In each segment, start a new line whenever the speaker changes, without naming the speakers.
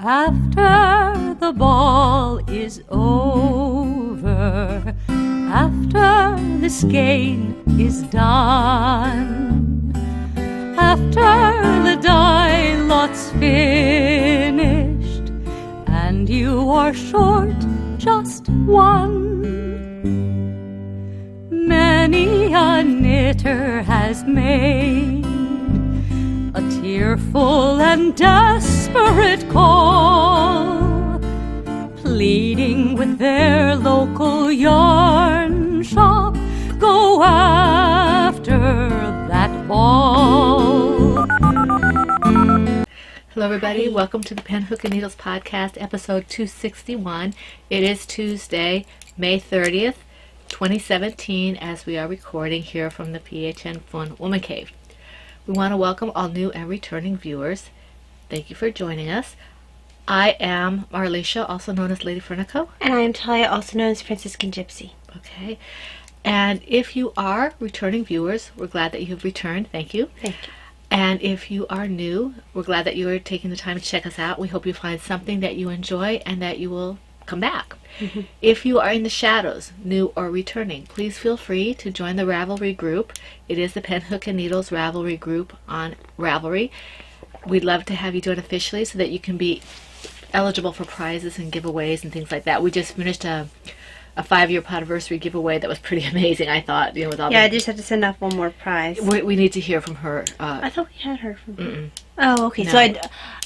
After the ball is over, after this game is done, after the die lot's finished, and you are short just one, many a knitter has made a tearful and desperate call, pleading with their local yarn shop, go after that ball.
Hello everybody, welcome to the Pen, Hook, and Needles podcast, episode 261. It is Tuesday, May 30th, 2017, as we are recording here from the PHuN Woman Cave. We want to welcome all new and returning viewers. Thank you for joining us. I am Marlisha, also known as Lady Fernico.
And I am Talia, also known as Franciscan Gypsy.
Okay. And if you are returning viewers, we're glad that you have returned. Thank you.
Thank you.
And if you are new, we're glad that you are taking the time to check us out. We hope you find something that you enjoy and that you will come back. Mm-hmm. If you are in the shadows, new or returning, please feel free to join the Ravelry group. It is the Pen, Hook, and Needles Ravelry group on Ravelry. We'd love to have you join officially so that you can be eligible for prizes and giveaways and things like that. We just finished a 5-year Podiversary giveaway that was pretty amazing, I thought. With all
I just have to send off one more prize.
We need to hear from her.
I thought we had heard from her. Oh, okay. No. So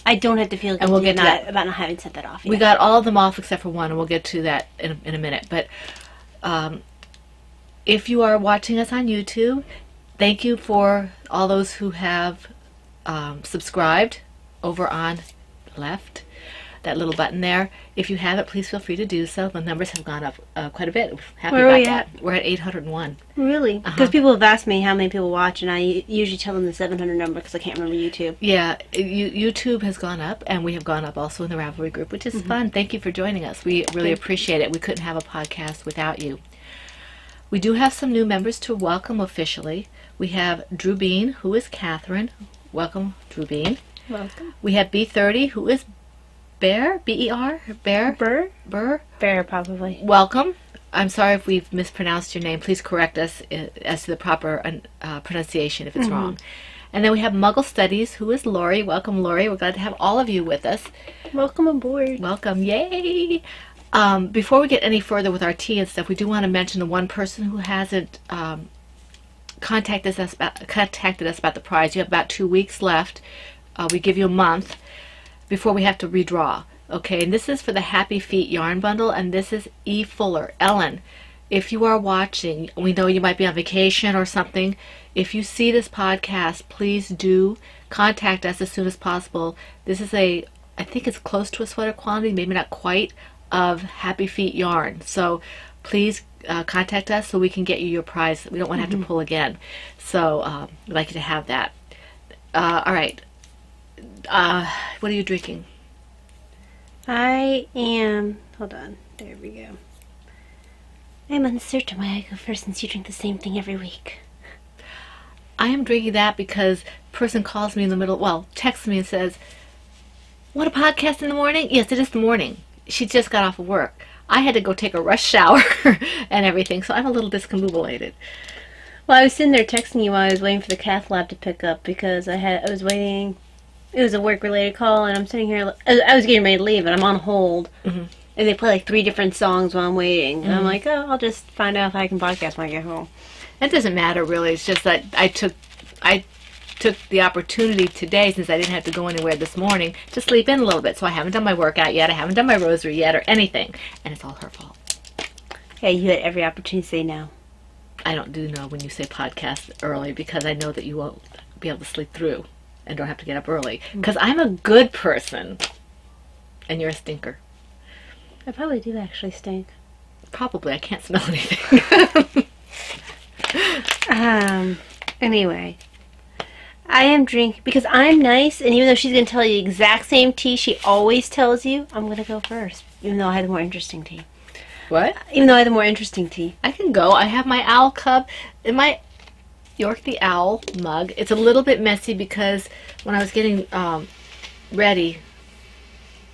I don't have to feel guilty about not having sent that off yet.
We got all of them off except for one, and we'll get to that in a minute. But if you are watching us on YouTube, thank you for all those who have subscribed over on the left. That little button there. If you haven't, please feel free to do so. The numbers have gone up quite a bit.
Where are we at?
We're at 801.
Really? Because people have asked me how many people watch, and I usually tell them the 700 number because I can't remember YouTube.
Yeah, YouTube has gone up, and we have gone up also in the Ravelry group, which is fun. Thank you for joining us. We really appreciate it. We couldn't have a podcast without you. We do have some new members to welcome officially. We have Drew Bean, who is Catherine. Welcome, Drew Bean.
Welcome.
We have B30, who is Bear, B-E-R, Bear?
Burr, probably.
Welcome. I'm sorry if we've mispronounced your name. Please correct us as to the proper pronunciation if it's wrong. And then we have Muggle Studies, who is Lori. Welcome, Lori. We're glad to have all of you with us.
Welcome aboard.
Welcome. Yay! Before we get any further with our tea and stuff, we do want to mention the one person who hasn't contacted us about the prize. You have about 2 weeks left. We give you a month before we have to redraw. Okay, and this is for the Happy Feet yarn bundle, and this is E. Fuller. Ellen, if you are watching, we know you might be on vacation or something. If you see this podcast, please do contact us as soon as possible. This is I think it's close to a sweater quantity, maybe not quite, of Happy Feet yarn. So please contact us so we can get you your prize. We don't want to have to pull again. So we'd like you to have that. All right. What are you drinking?
I am... Hold on. There we go. I'm uncertain why I go first since you drink the same thing every week.
I am drinking that because a person calls me in the middle, texts me and says, "Want a podcast in the morning?" Yes, it is the morning. She just got off of work. I had to go take a rush shower and everything, so I'm a little discombobulated.
Well, I was sitting there texting you while I was waiting for the cath lab to pick up because I was waiting... It was a work-related call, and I'm sitting here... I was getting ready to leave, and I'm on hold. And they play like 3 different songs while I'm waiting. And I'm like, oh, I'll just find out if I can podcast when I get home.
It doesn't matter, really. It's just that I took the opportunity today, since I didn't have to go anywhere this morning, to sleep in a little bit. So I haven't done my workout yet. I haven't done my rosary yet or anything. And it's all her fault.
Yeah, you had every opportunity to say no.
I don't do know when you say podcast early because I know that you won't be able to sleep through and don't have to get up early. Because I'm a good person, and you're a stinker.
I probably do actually stink.
Probably. I can't smell anything.
Anyway, I am drinking, because I'm nice, and even though she's going to tell you the exact same tea she always tells you, I'm going to go first, even though I had the more interesting tea.
What?
Even though I had the more interesting tea.
I can go. I have my owl cub. York the Owl mug. It's a little bit messy because when I was getting ready,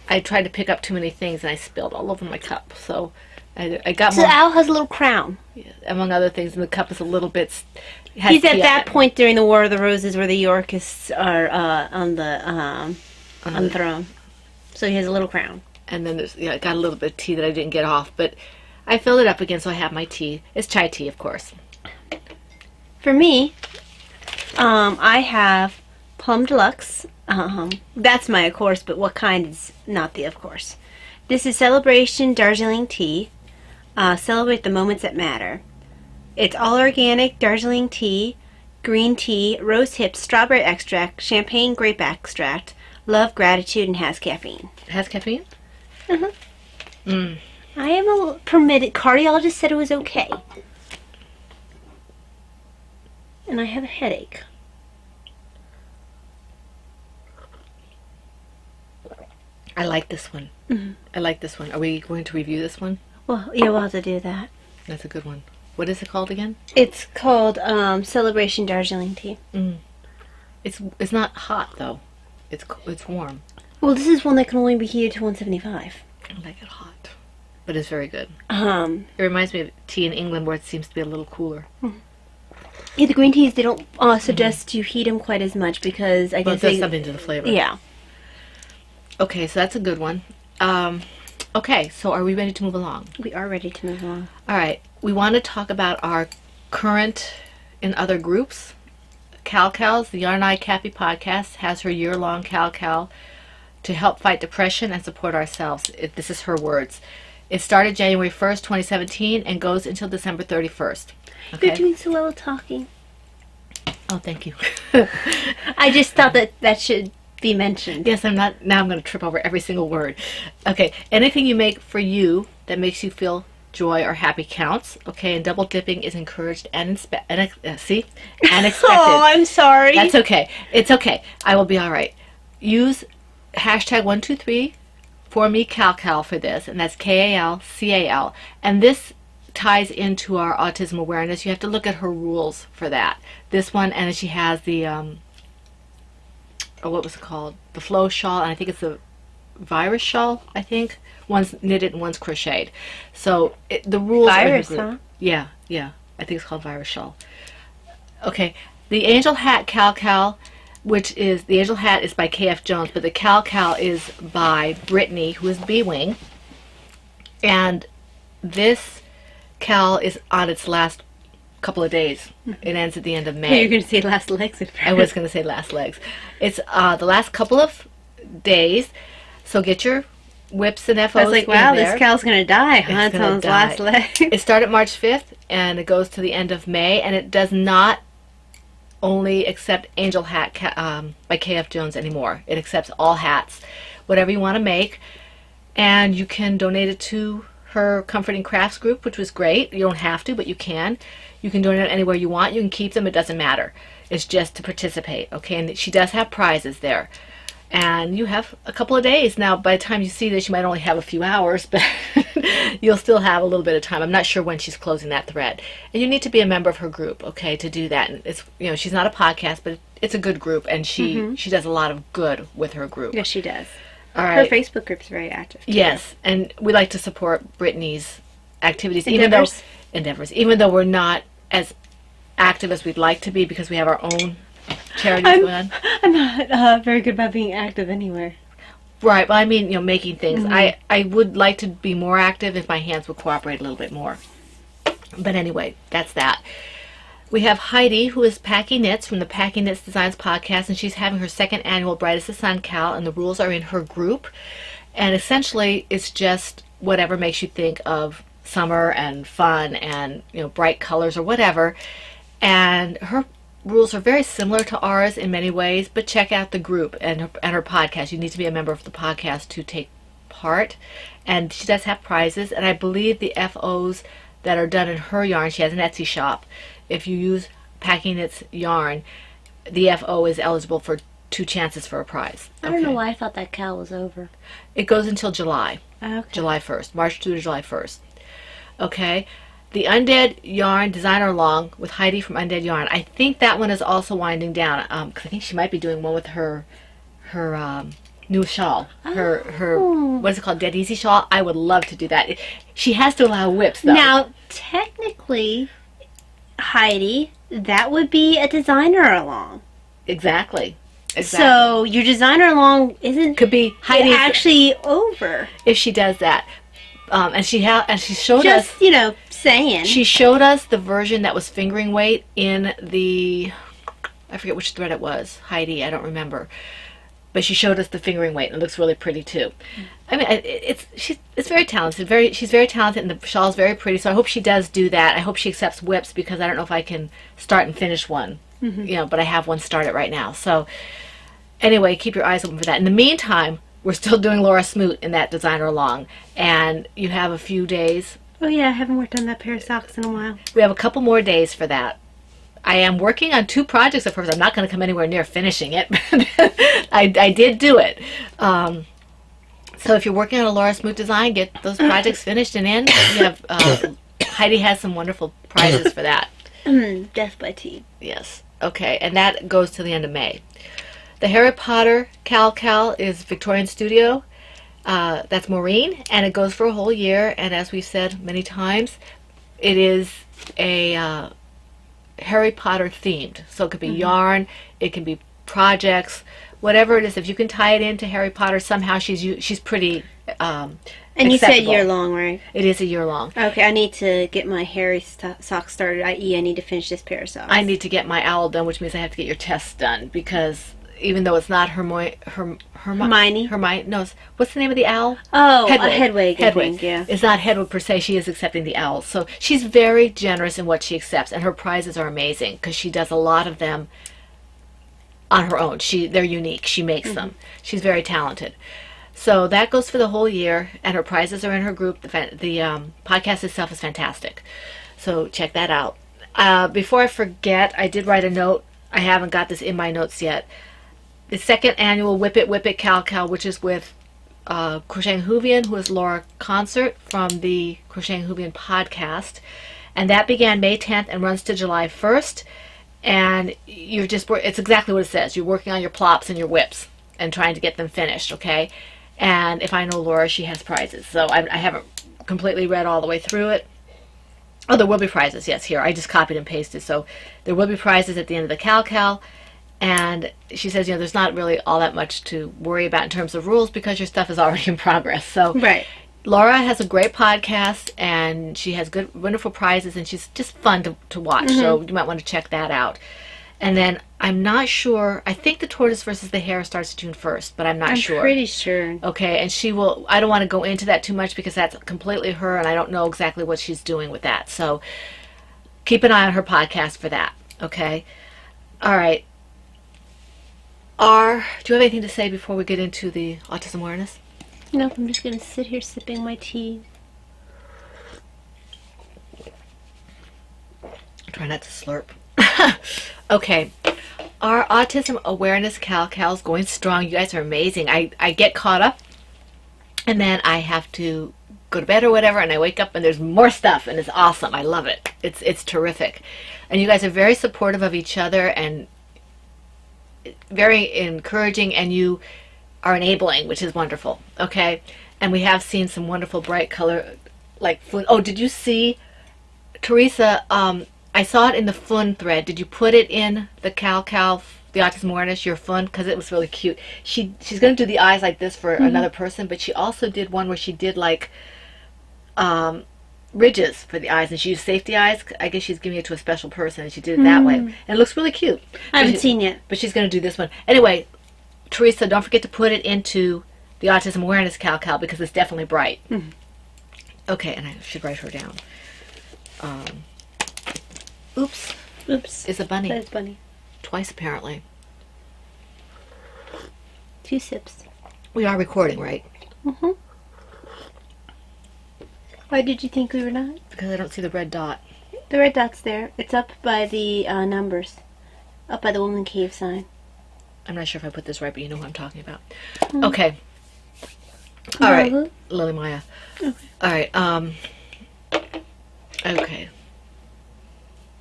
I tried to pick up too many things and I spilled all over my cup. So I got
So
more,
the owl has a little crown.
among other things, and the cup is a little bit.
He's at that point during the War of the Roses where the Yorkists are on the throne. So he has a little crown.
And then there's, I got a little bit of tea that I didn't get off, but I filled it up again, so I have my tea. It's chai tea, of course.
For me, I have Plum Deluxe. That's my of course, but what kind is not the of course. This is Celebration Darjeeling Tea. Celebrate the moments that matter. It's all organic Darjeeling tea, green tea, rose hips, strawberry extract, champagne grape extract, love, gratitude, and has caffeine.
It has caffeine?
I am a permitted. Cardiologist said it was okay. And I have a headache.
I like this one. I like this one. Are we going to review this one?
Well, yeah, we'll have to do that.
That's a good one. What is it called again?
It's called Celebration Darjeeling Tea.
It's not hot though. It's warm.
Well, this is one that can only be heated to 175.
I like it hot, but it's very good.
Um,
It reminds me of tea in England where it seems to be a little cooler.
yeah, the green teas, they don't suggest you heat them quite as much because I
But
guess
it does
they...
something to the flavor.
Yeah.
Okay, so that's a good one. Okay, so are we ready to move along?
We are ready to move on.
All right, we want to talk about our current in other groups. Cal-Cal's, the Yarn Eye Cappy podcast, has her year-long Cal-Cal to help fight depression and support ourselves. This is her words. It started January 1st, 2017 and goes until December 31st. Okay?
You're doing so well at talking.
Oh, thank you.
I just thought that should be mentioned.
Yes, I'm not. Now I'm going to trip over every single word. Okay, anything you make for you that makes you feel joy or happy counts. Okay, and double dipping is encouraged and expected.
Oh, I'm sorry.
That's okay. It's okay. I will be all right. Use hashtag 123 for me Cal for this, and that's KALCAL. And this ties into our autism awareness. You have to look at her rules for that. This one, and she has the what was it called? The flow shawl, and I think it's a virus shawl, I think. One's knitted and one's crocheted. So the rules
Virus,
are...
huh?
Yeah. I think it's called virus shawl. Okay. The Angel Hat Cal, which is... The Angel Hat is by K.F. Jones, but the Cal is by Brittany, who is B-Wing. And this Cal is on its last couple of days. It ends at the end of May.
You're going to say last legs at first.
I was going to say last legs. It's the last couple of days. So get your whips and FOs
I was like, wow,
in there.
this cow's going to die. Huh? That's
gonna
on his
die.
last leg.
It started March 5th and it goes to the end of May, and it does not only accept Angel Hat by KF Jones anymore. It accepts all hats, whatever you want to make, and you can donate it to her Comforting Crafts group, which was great. You don't have to, but you can. You can donate it anywhere you want. You can keep them. It doesn't matter. It's just to participate, okay? And she does have prizes there. And you have a couple of days. Now, by the time you see this, you might only have a few hours, but you'll still have a little bit of time. I'm not sure when she's closing that thread. And you need to be a member of her group, okay, to do that. And it's, she's not a podcast, but it's a good group, and she does a lot of good with her group.
Yes, she does.
All right.
Her Facebook group's very active, too.
Yes, and we like to support Brittany's activities,
Endeavors.
even though we're not as active as we'd like to be because we have our own charities going on.
I'm not very good about being active anywhere.
Right, but I mean, making things. I would like to be more active if my hands would cooperate a little bit more. But anyway, that's that. We have Heidi, who is Packing Knits from the Packing Knits Designs podcast, and she's having her second annual Bright as the Sun Cal, and the rules are in her group. And essentially, it's just whatever makes you think of summer and fun and, bright colors or whatever. And her rules are very similar to ours in many ways, but check out the group and her podcast. You need to be a member of the podcast to take part. And she does have prizes, and I believe the FOs that are done in her yarn, she has an Etsy shop. If you use Packing Knits yarn, the FO is eligible for 2 chances for a prize.
I don't know why I thought that cal was over.
It goes until July.
Okay.
July 1st. March through to July 1st. Okay? the Undead Yarn Designer Along with Heidi from Undead Yarn. I think that one is also winding down, because I think she might be doing one with her new shawl. Her what is it called? Dead Easy shawl. I would love to do that. She has to allow whips though.
Now, technically, Heidi, that would be a designer along.
Exactly.
So your designer along
could be Heidi
actually over
if she does that. And she showed us.
Just, you know, saying.
She showed us the version that was fingering weight in the, I forget which thread it was. Heidi, I don't remember. But she showed us the fingering weight, and it looks really pretty too. I mean, it's very talented. She's very talented, and the shawl's very pretty. So I hope she does do that. I hope she accepts whips, because I don't know if I can start and finish one. You know, but I have one started right now. So anyway, keep your eyes open for that. In the meantime, we're still doing Laura Smoot in that designer along, and you have a few days.
Oh yeah, I haven't worked on that pair of socks in a while.
We have a couple more days for that. I am working on 2 projects of hers. I'm not going to come anywhere near finishing it. I did do it. So if you're working on a Laura Smoot design, get those projects finished and in. You have Heidi has some wonderful prizes for that.
Death by Tea.
Yes. Okay, and that goes to the end of May. The Harry Potter Cal is Victorian Studio. That's Maureen, and it goes for a whole year. And as we've said many times, it is a Harry Potter themed. So it could be yarn, it can be projects, whatever it is. If you can tie it into Harry Potter somehow, she's pretty
and you said
acceptable.
year long, right?
It is a year long.
Okay, I need to get my Harry socks started, i.e. I need to finish this pair of socks.
I need to get my owl done, which means I have to get your tests done, because even though it's not Hermione. No, what's the name of the owl?
Oh,
Hedwig.
Hedwig, I think, yeah.
It's not Hedwig per se. She is accepting the owls. So she's very generous in what she accepts, and her prizes are amazing, because she does a lot of them on her own. They're unique. She makes them. She's very talented. So that goes for the whole year, and her prizes are in her group. The podcast itself is fantastic. So check that out. Before I forget, I did write a note. I haven't got this in my notes yet. The 2nd annual Whip It Cal, which is with Crocheting Hoovian, who is Laura Concert from the Crocheting Hoovian podcast. And that began May 10th and runs to July 1st. And it's exactly what it says. You're working on your plops and your whips and trying to get them finished, okay? And if I know Laura, she has prizes. So I haven't completely read all the way through it. Oh, there will be prizes. Yes, here. I just copied and pasted. So there will be prizes at the end of the Cal. And she says, you know, there's not really all that much to worry about in terms of rules, because your stuff is already in progress. So
right.
Laura has a great podcast, and she has good, wonderful prizes, and she's just fun to watch. So you might want to check that out. And then I'm not sure. I think the Tortoise versus the Hare starts June 1st, but I'm not sure.
I'm pretty sure.
Okay, and she will. I don't want to go into that too much, because that's completely her, and I don't know exactly what she's doing with that. So keep an eye on her podcast for that. Okay. All right. Do you have anything to say before we get into the autism awareness?
No, I'm just going to sit here sipping my tea.
Try not to slurp. Okay. Our autism awareness Cal is going strong. You guys are amazing. I get caught up, and then I have to go to bed or whatever, and I wake up and there's more stuff, and it's awesome. I love it. It's terrific. And you guys are very supportive of each other and very encouraging, and you are enabling, which is wonderful. Okay. And we have seen some wonderful bright color, like PHuN. Oh, did you see, Teresa, I saw it in the PHuN thread. Did you put it in the Cal, the autism awareness, your PHuN? Because it was really cute. She's going to do the eyes like this for another person, but she also did one where she did like ridges for the eyes, and she used safety eyes. I guess she's giving it to a special person, and she did it that way. And it looks really cute.
I haven't seen it.
But she's going to do this one. Anyway, Teresa, don't forget to put it into the autism awareness Cal, because it's definitely bright. Okay, and I should write her down. Oops. It's a bunny.
That's bunny.
Twice, apparently.
2 sips.
We are recording, right?
Why did you think we were not?
Because I don't see the red dot.
The red dot's there. It's up by the numbers. Up by the Woman Cave sign.
I'm not sure if I put this right, but you know who I'm talking about. Okay. All right. Lily Maya.
Okay.
All right. Okay.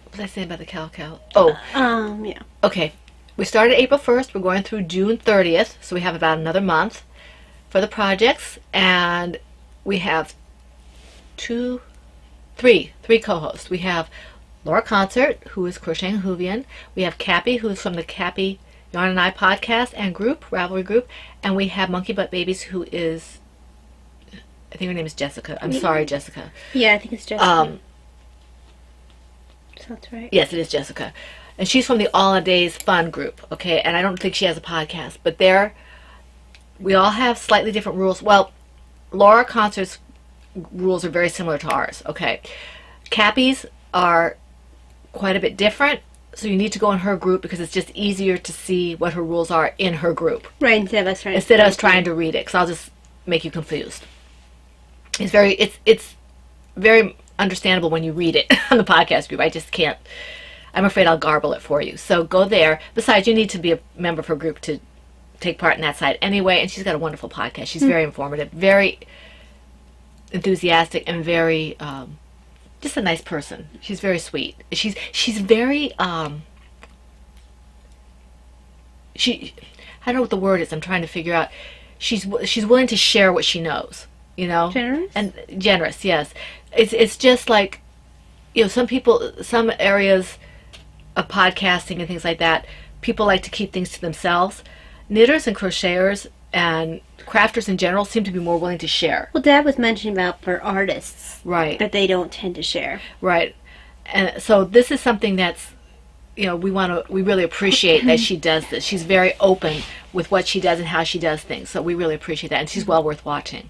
What was I saying about the cow? Oh,
Yeah.
okay. We started April 1st. We're going through June 30th, so we have about another month for the projects, and we have three co-hosts. We have Laura Concert, who is Crocheting Hoovian. We have Cappy, who is from the Cappy Yarn and I podcast and group, Ravelry group, and we have Monkey Butt Babies, who is, I think her name is Jessica. I'm sorry, Jessica.
Yeah, I think it's Jessica. Sounds right.
Yes, it is Jessica. And she's from the All a Days Fun group, okay? And I don't think she has a podcast, but we all have slightly different rules. Well, Laura Concert's rules are very similar to ours, okay? Cappy's are quite a bit different, so you need to go in her group because it's just easier to see what her rules are in her group.
Right, instead of us
trying to read it, because I'll just make you confused. It's very understandable when you read it on the podcast group. I just can't. I'm afraid I'll garble it for you. So go there. Besides, you need to be a member of her group to take part in that side anyway. And she's got a wonderful podcast. She's very informative, very enthusiastic, and very just a nice person. She's very sweet. She's very I don't know what the word is. I'm trying to figure out. She's willing to share what she knows. You know,
Generous?
And generous. Yes, it's just like, you know, some areas of podcasting and things like that, people like to keep things to themselves. Knitters and crocheters and crafters in general seem to be more willing to share.
Well, Dad was mentioning about for artists,
Right.
that they don't tend to share.
Right. And so this is something that's, you know, we really appreciate that she does this. She's very open with what she does and how she does things. So we really appreciate that, and she's well worth watching.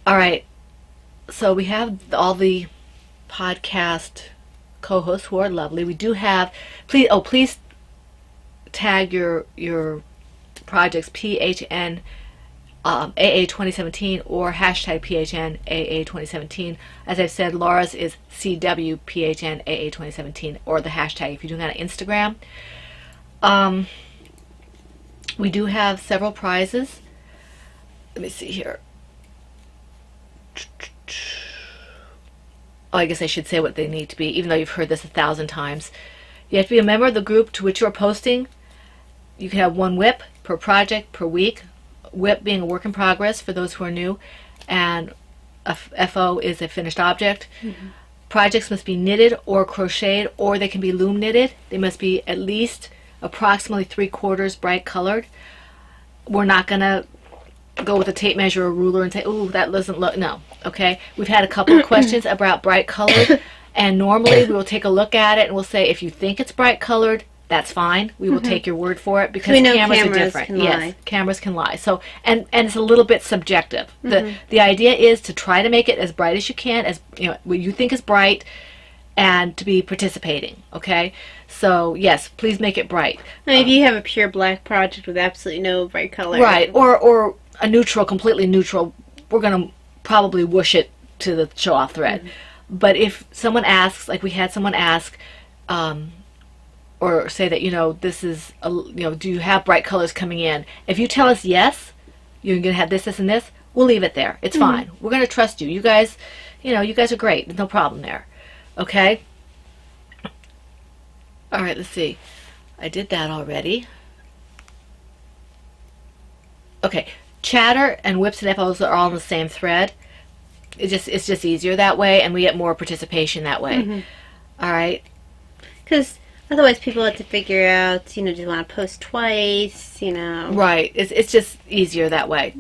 All right. So we have all the podcast co-hosts who are lovely. We do have, please tag your projects PHN AA 2017 or hashtag PHN AA 2017. As I've said, Laura's is CW PHN AA 2017, or the hashtag if you're doing that on Instagram. We do have several prizes. Let me see here. Oh, I guess I should say what they need to be, even though you've heard this 1,000 times. You have to be a member of the group to which you are posting. You can have 1 WIP per project per week. WIP being a work in progress for those who are new, and a FO is a finished object. Mm-hmm. Projects must be knitted or crocheted, or they can be loom knitted. They must be at least approximately 3/4 bright colored. We're not going to go with a tape measure or ruler and say, "Ooh, that doesn't look." No, okay. We've had a couple of questions about bright colored, and normally we will take a look at it and we'll say, if you think it's bright colored, that's fine. We will take your word for it, because
we know
cameras are
cameras
different.
can
Yes,
lie.
cameras can lie. So, and it's a little bit subjective. The idea is to try to make it as bright as you can, as you know, what you think is bright, and to be participating. Okay. So yes, please make it bright.
Now, if you have a pure black project with absolutely no bright color,
Right, or a neutral, completely neutral, we're going to probably whoosh it to the show-off thread. But if someone asks, like we had someone ask, or say that, you know, this is, do you have bright colors coming in? If you tell us yes, you're going to have this, and this, we'll leave it there. It's fine. We're going to trust you. You guys, you guys are great. There's no problem there. Okay? All right, let's see. I did that already. Okay. Chatter and whips and FOs are all on the same thread. It's just easier that way, and we get more participation that way. All right.
Because otherwise people have to figure out, do you want to post twice,
Right. It's just easier that way.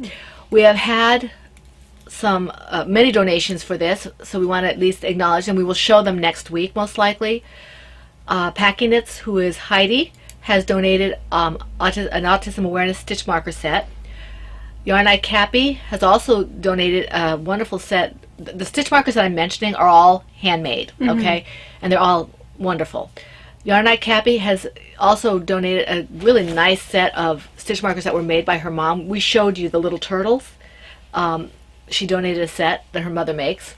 We have had some many donations for this, so we want to at least acknowledge them. We will show them next week, most likely. Packing Knits, who is Heidi, has donated an autism awareness stitch marker set. Yarn Eye Cappy has also donated a wonderful set. The stitch markers that I'm mentioning are all handmade, okay? And they're all wonderful. Yarn Eye Cappy has also donated a really nice set of stitch markers that were made by her mom. We showed you the little turtles. She donated a set that her mother makes.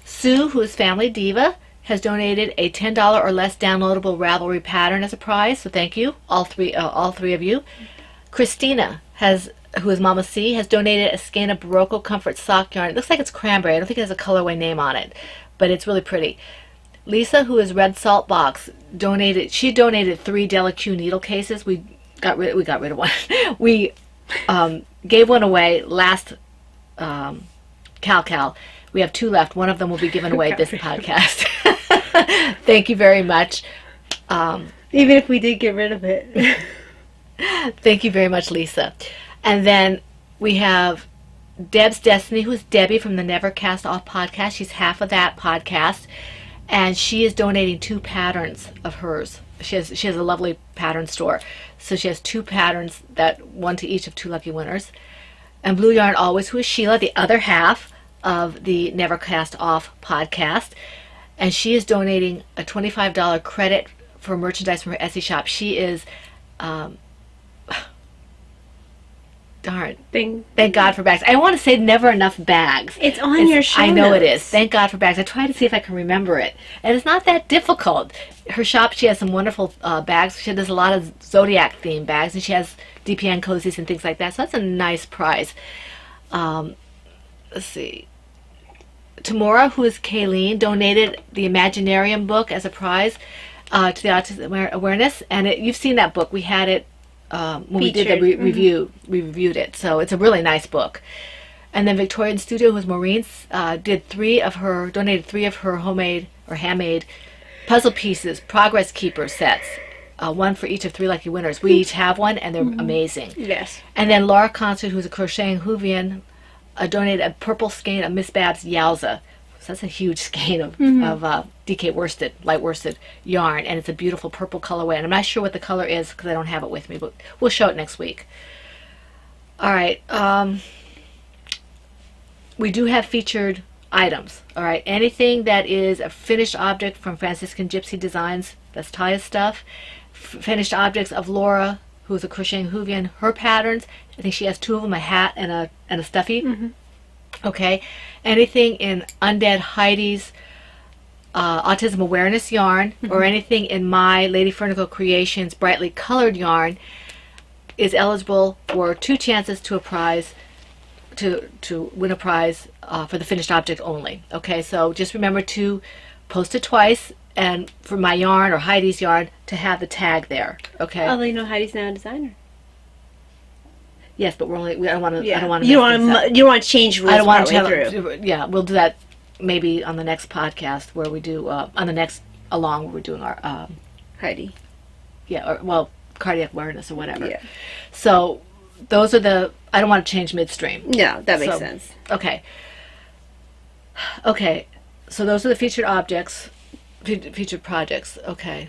Sue, who is Family Diva, has donated a $10 or less downloadable Ravelry pattern as a prize, so thank you, all three of you. Christina, who is Mama C, has donated a skein of Barocco Comfort sock yarn. It looks like it's cranberry. I don't think it has a colorway name on it, but it's really pretty. Lisa, who is Red Salt Box, donated 3 Delaque needle cases. We got rid of one. We gave one away last Cal. We have 2 left. One of them will be given away this podcast. Thank you very much.
Even if we did get rid of it.
Thank you very much, Lisa. And then we have Deb's Destiny, who's Debbie from the Never Cast Off podcast. She's half of that podcast. And she is donating 2 patterns of hers. She has a lovely pattern store. So she has 2 patterns, one to each of 2 lucky winners. And Blue Yarn Always, who is Sheila, the other half of the Never Cast Off podcast. And she is donating a $25 credit for merchandise from her Etsy shop. She is, darn. Thank God for bags. I want to say never enough bags.
It's on your show
I know
notes.
it is. Thank God for bags. I try to see if I can remember it. And it's not that difficult. Her shop, she has some wonderful bags. She does a lot of Zodiac themed bags, and she has DPN cozies and things like that. So that's a nice prize. Let's see. Tamora, who is Kayleen, donated the Imaginarium book as a prize to the Autism Awareness. And you've seen that book. We had it when we did the review. We reviewed it. So it's a really nice book. And then Victorian Studio, who's Maureen, donated 3 of her homemade or handmade puzzle pieces, Progress Keeper sets. 1 for each of 3 lucky winners. We each have one, and they're amazing.
Yes.
And then Laura Concert, who's a crocheting Whovian, donated a purple skein of Miss Babs Yowza. So that's a huge skein of DK worsted, light worsted yarn, and it's a beautiful purple colorway. And I'm not sure what the color is because I don't have it with me, but we'll show it next week. All right. We do have featured items. All right. Anything that is a finished object from Franciscan Gypsy Designs, that's Taya's stuff. Finished objects of Laura, who's a crocheting Whovian, her patterns. I think she has 2 of them, a hat and a stuffy. Okay. Anything in Undead Heidi's Autism Awareness yarn, or anything in my Lady Fernicle Creations brightly colored yarn is eligible for 2 chances to a prize, to win a prize for the finished object only. Okay, so just remember to post it twice, and for my yarn or Heidi's yarn to have the tag there. Okay.
Although you know Heidi's now a designer.
Yes, but I don't want to.
Yeah.
I don't want
You don't want to change rules.
I don't want to
partway through.
Yeah, we'll do that maybe on the next podcast where we do on the next along where we're doing our
Heidi.
Yeah, or cardiac awareness or whatever.
Yeah.
So those are I don't want to change midstream.
No, that makes sense.
Okay. Okay. So those are the featured objects, featured projects. Okay.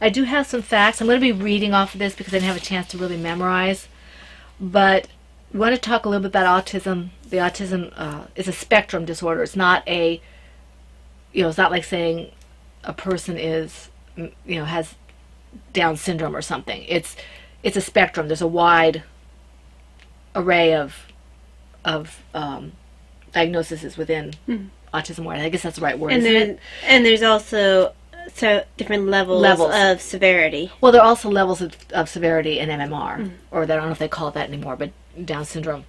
I do have some facts. I'm going to be reading off of this because I didn't have a chance to really memorize. But we want to talk a little bit about autism. The autism is a spectrum disorder. It's not it's not like saying a person has Down syndrome or something. It's a spectrum. There's a wide array of diagnoses within autism awareness. I guess that's the right word.
And there's also different levels of severity.
Well, there are also levels of severity in MMR, or I don't know if they call it that anymore, but Down syndrome.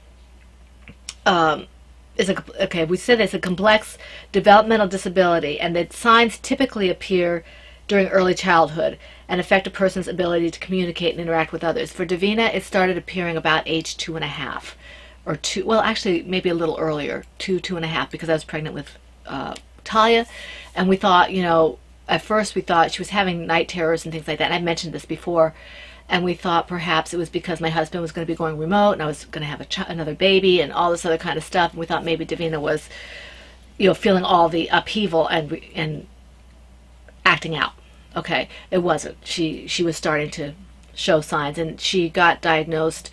We said it's a complex developmental disability, and that signs typically appear during early childhood and affect a person's ability to communicate and interact with others. For Davina, it started appearing about age 2.5, or 2. Well, actually, maybe a little earlier, 2.5, because I was pregnant with Talia, and we thought, at first we thought she was having night terrors and things like that. And I've mentioned this before, and we thought perhaps it was because my husband was going to be going remote, and I was going to have another baby and all this other kind of stuff. And we thought maybe Davina was, feeling all the upheaval and acting out. Okay, it wasn't. She was starting to show signs, and she got diagnosed.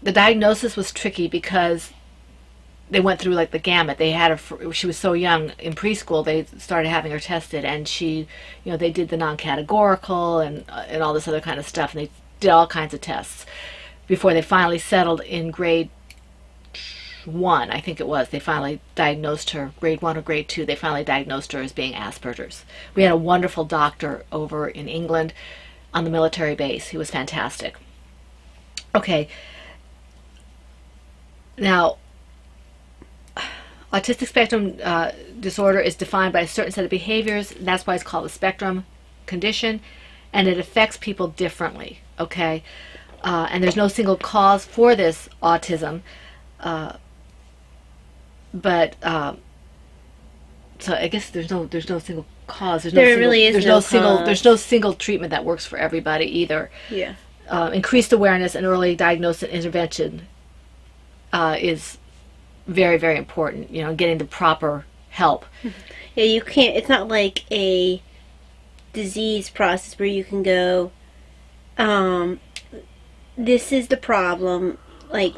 The diagnosis was tricky because they went through like the gamut. They had her. She was so young in preschool. They started having her tested, and she, they did the non-categorical and all this other kind of stuff, and they did all kinds of tests before they finally settled in grade 1. I think it was. They finally diagnosed her, grade 1 or grade 2. They finally diagnosed her as being Asperger's. We had a wonderful doctor over in England on the military base. He was fantastic. Okay. Now, autistic spectrum disorder is defined by a certain set of behaviors. That's why it's called a spectrum condition, and it affects people differently. Okay, and there's no single cause for this autism, but so I guess there's no single cause. There's no single treatment that works for everybody either.
Yeah.
Increased awareness and early diagnosis and intervention is very, very important. You know, getting the proper help.
Yeah, you can't. It's not like a disease process where you can go, this is the problem. Like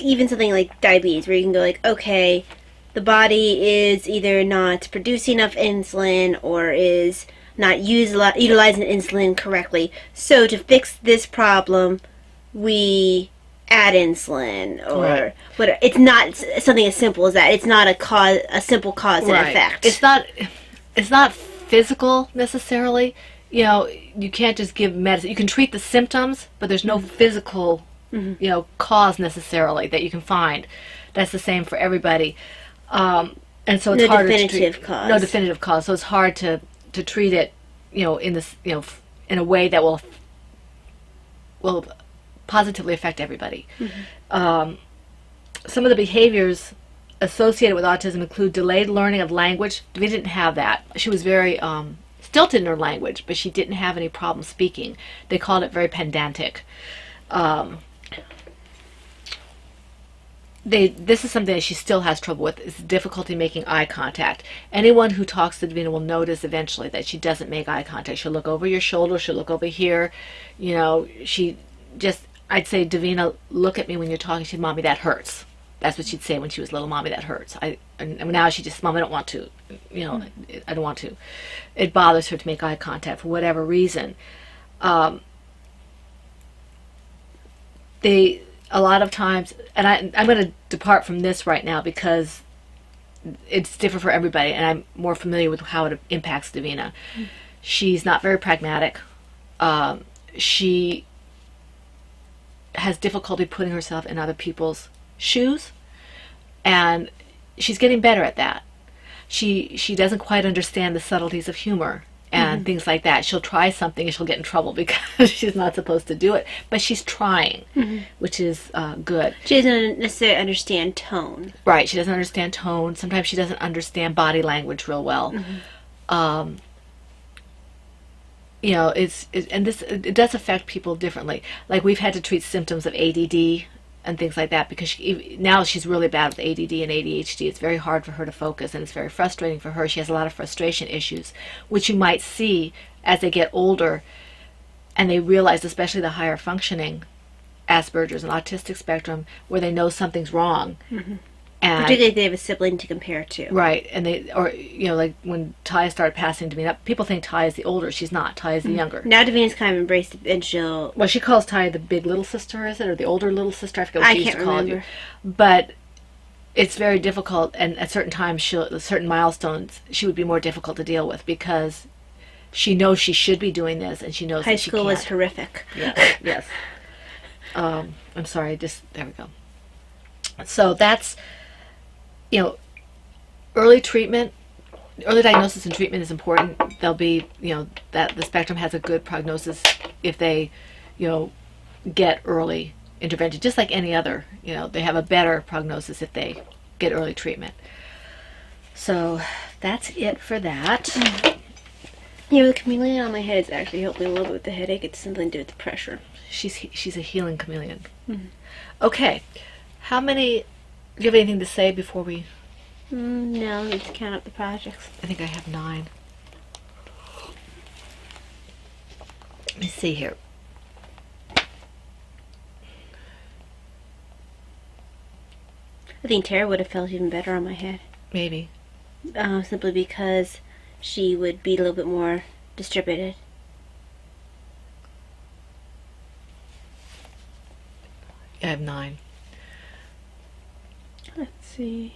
even something like diabetes, where you can go like, okay, the body is either not producing enough insulin or is not utilizing insulin correctly. So to fix this problem, we add insulin, or
right.
But it's not something as simple as that. It's not a simple cause and
right.
effect.
It's not physical necessarily. You know, you can't just give medicine. You can treat the symptoms, but there's no physical, cause necessarily that you can find. That's the same for everybody. And so it's harder to treat. No definitive cause. So it's hard to treat it, in this, in a way that will positively affect everybody. Some of the behaviors associated with autism include delayed learning of language. We didn't have that. She was very stilted in her language, but she didn't have any problem speaking. They called it very pedantic. This is something that she still has trouble with, is difficulty making eye contact. Anyone who talks to Davina will notice eventually that she doesn't make eye contact. She'll look over your shoulder, she'll look over here. I'd say, Davina, look at me when you're talking. She'd, Mommy, that hurts. That's what she'd say when she was little, Mommy, that hurts. And now she just, Mom, I don't want to. I don't want to. It bothers her to make eye contact for whatever reason. A lot of times, and I'm going to depart from this right now because it's different for everybody, and I'm more familiar with how it impacts Davina. She's not very pragmatic. She has difficulty putting herself in other people's shoes, and she's getting better at that. She doesn't quite understand the subtleties of humor and things like that. She'll try something and she'll get in trouble because she's not supposed to do it, but she's trying, which is good.
She doesn't necessarily understand tone.
Right, she doesn't understand tone. Sometimes she doesn't understand body language real well. It does affect people differently. Like, we've had to treat symptoms of ADD and things like that because now she's really bad with ADD and ADHD. It's very hard for her to focus, and it's very frustrating for her. She has a lot of frustration issues, which you might see as they get older and they realize, especially the higher functioning Asperger's and autistic spectrum, where they know something's wrong. And
particularly if they have a sibling to compare to.
Right, and like when Ty started passing Davina, people think Ty is the older. She's not. Ty is the younger.
Now Davina's kind of embraced it, and she'll...
Well, she calls Ty the big little sister, is it? Or the older little sister? I forget what she used to call you. But it's very difficult, and at certain times, certain milestones, she would be more difficult to deal with because she knows she should be doing this, and she knows that she can't.
High school was horrific.
Yes. I'm sorry, there we go. So that's... early treatment, early diagnosis and treatment is important. There'll be, that the spectrum has a good prognosis if they, get early intervention, just like any other, they have a better prognosis if they get early treatment. So that's it for that.
The chameleon on my head is actually helping a little bit with the headache. It's something to do with the pressure.
She's a healing chameleon. Okay. Do you have anything to say before we...
No, let's count up the projects.
I think I have 9. Let me see here.
I think Tara would have felt even better on my head.
Maybe.
Simply because she would be a little bit more distributed.
I have 9.
Let's see.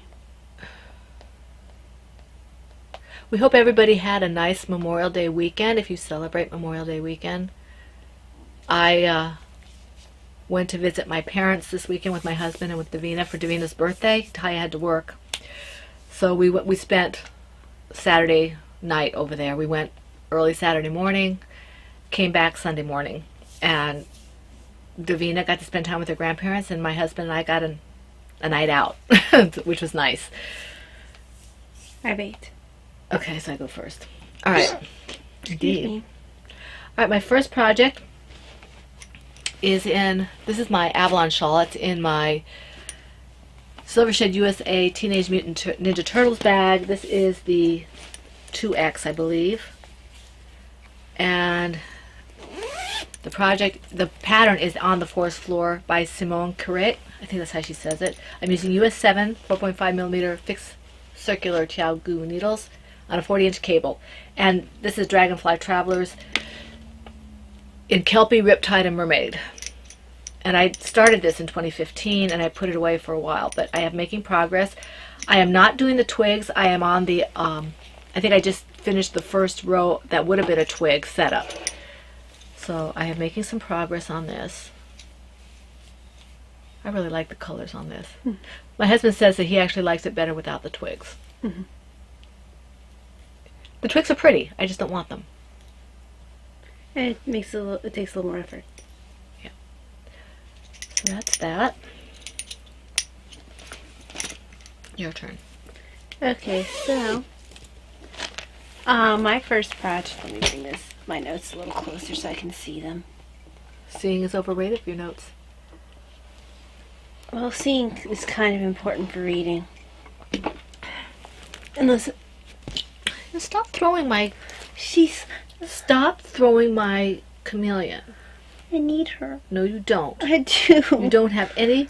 We hope everybody had a nice Memorial Day weekend, if you celebrate Memorial Day weekend. I went to visit my parents this weekend with my husband and with Davina for Davina's birthday. Taya had to work. So we spent Saturday night over there. We went early Saturday morning, came back Sunday morning, and Davina got to spend time with her grandparents, and my husband and I got a night out, which was nice.
I baked.
Okay, so I go first. All right. Indeed.
Me.
All right, my first project is this is my Avalon shawl. It's in my Silver Shed USA Teenage Mutant Ninja Turtles bag. This is the 2X, I believe. And the pattern is On the Forest Floor by Simone Carrette. I think that's how she says it. I'm using US 7 4.5 millimeter fixed circular Chiaogu needles on a 40-inch cable. And this is Dragonfly Travelers in Kelpie, Riptide, and Mermaid. And I started this in 2015 and I put it away for a while, but I am making progress. I am not doing the twigs. I am on the, I think I just finished the first row that would have been a twig setup. So I am making some progress on this. I really like the colors on this. My husband says that he actually likes it better without the twigs. The twigs are pretty. I just don't want them.
And it takes a little more effort.
Yeah. So that's that. Your turn.
Okay, so my first project. Let me bring my notes a little closer so I can see them.
Seeing is overrated for your notes.
Well, seeing is kind of important for reading. Unless
Stop throwing my
she's.
Stop throwing my Chameleon.
I need her.
No, you don't.
I do.
You don't have any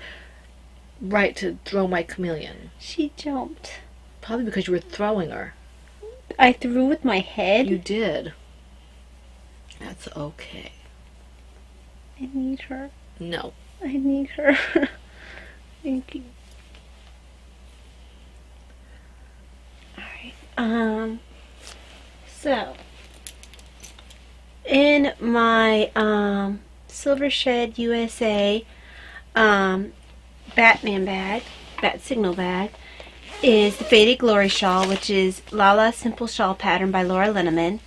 right to throw my Chameleon.
She jumped.
Probably because you were throwing her.
I threw with my head.
You did. That's okay.
I need her.
No.
I need her. Thank you. Alright. So in my Silver Shed USA Batman bag, Bat Signal bag, is the Faded Glory shawl, which is Lala Simple Shawl Pattern by Laura Linneman.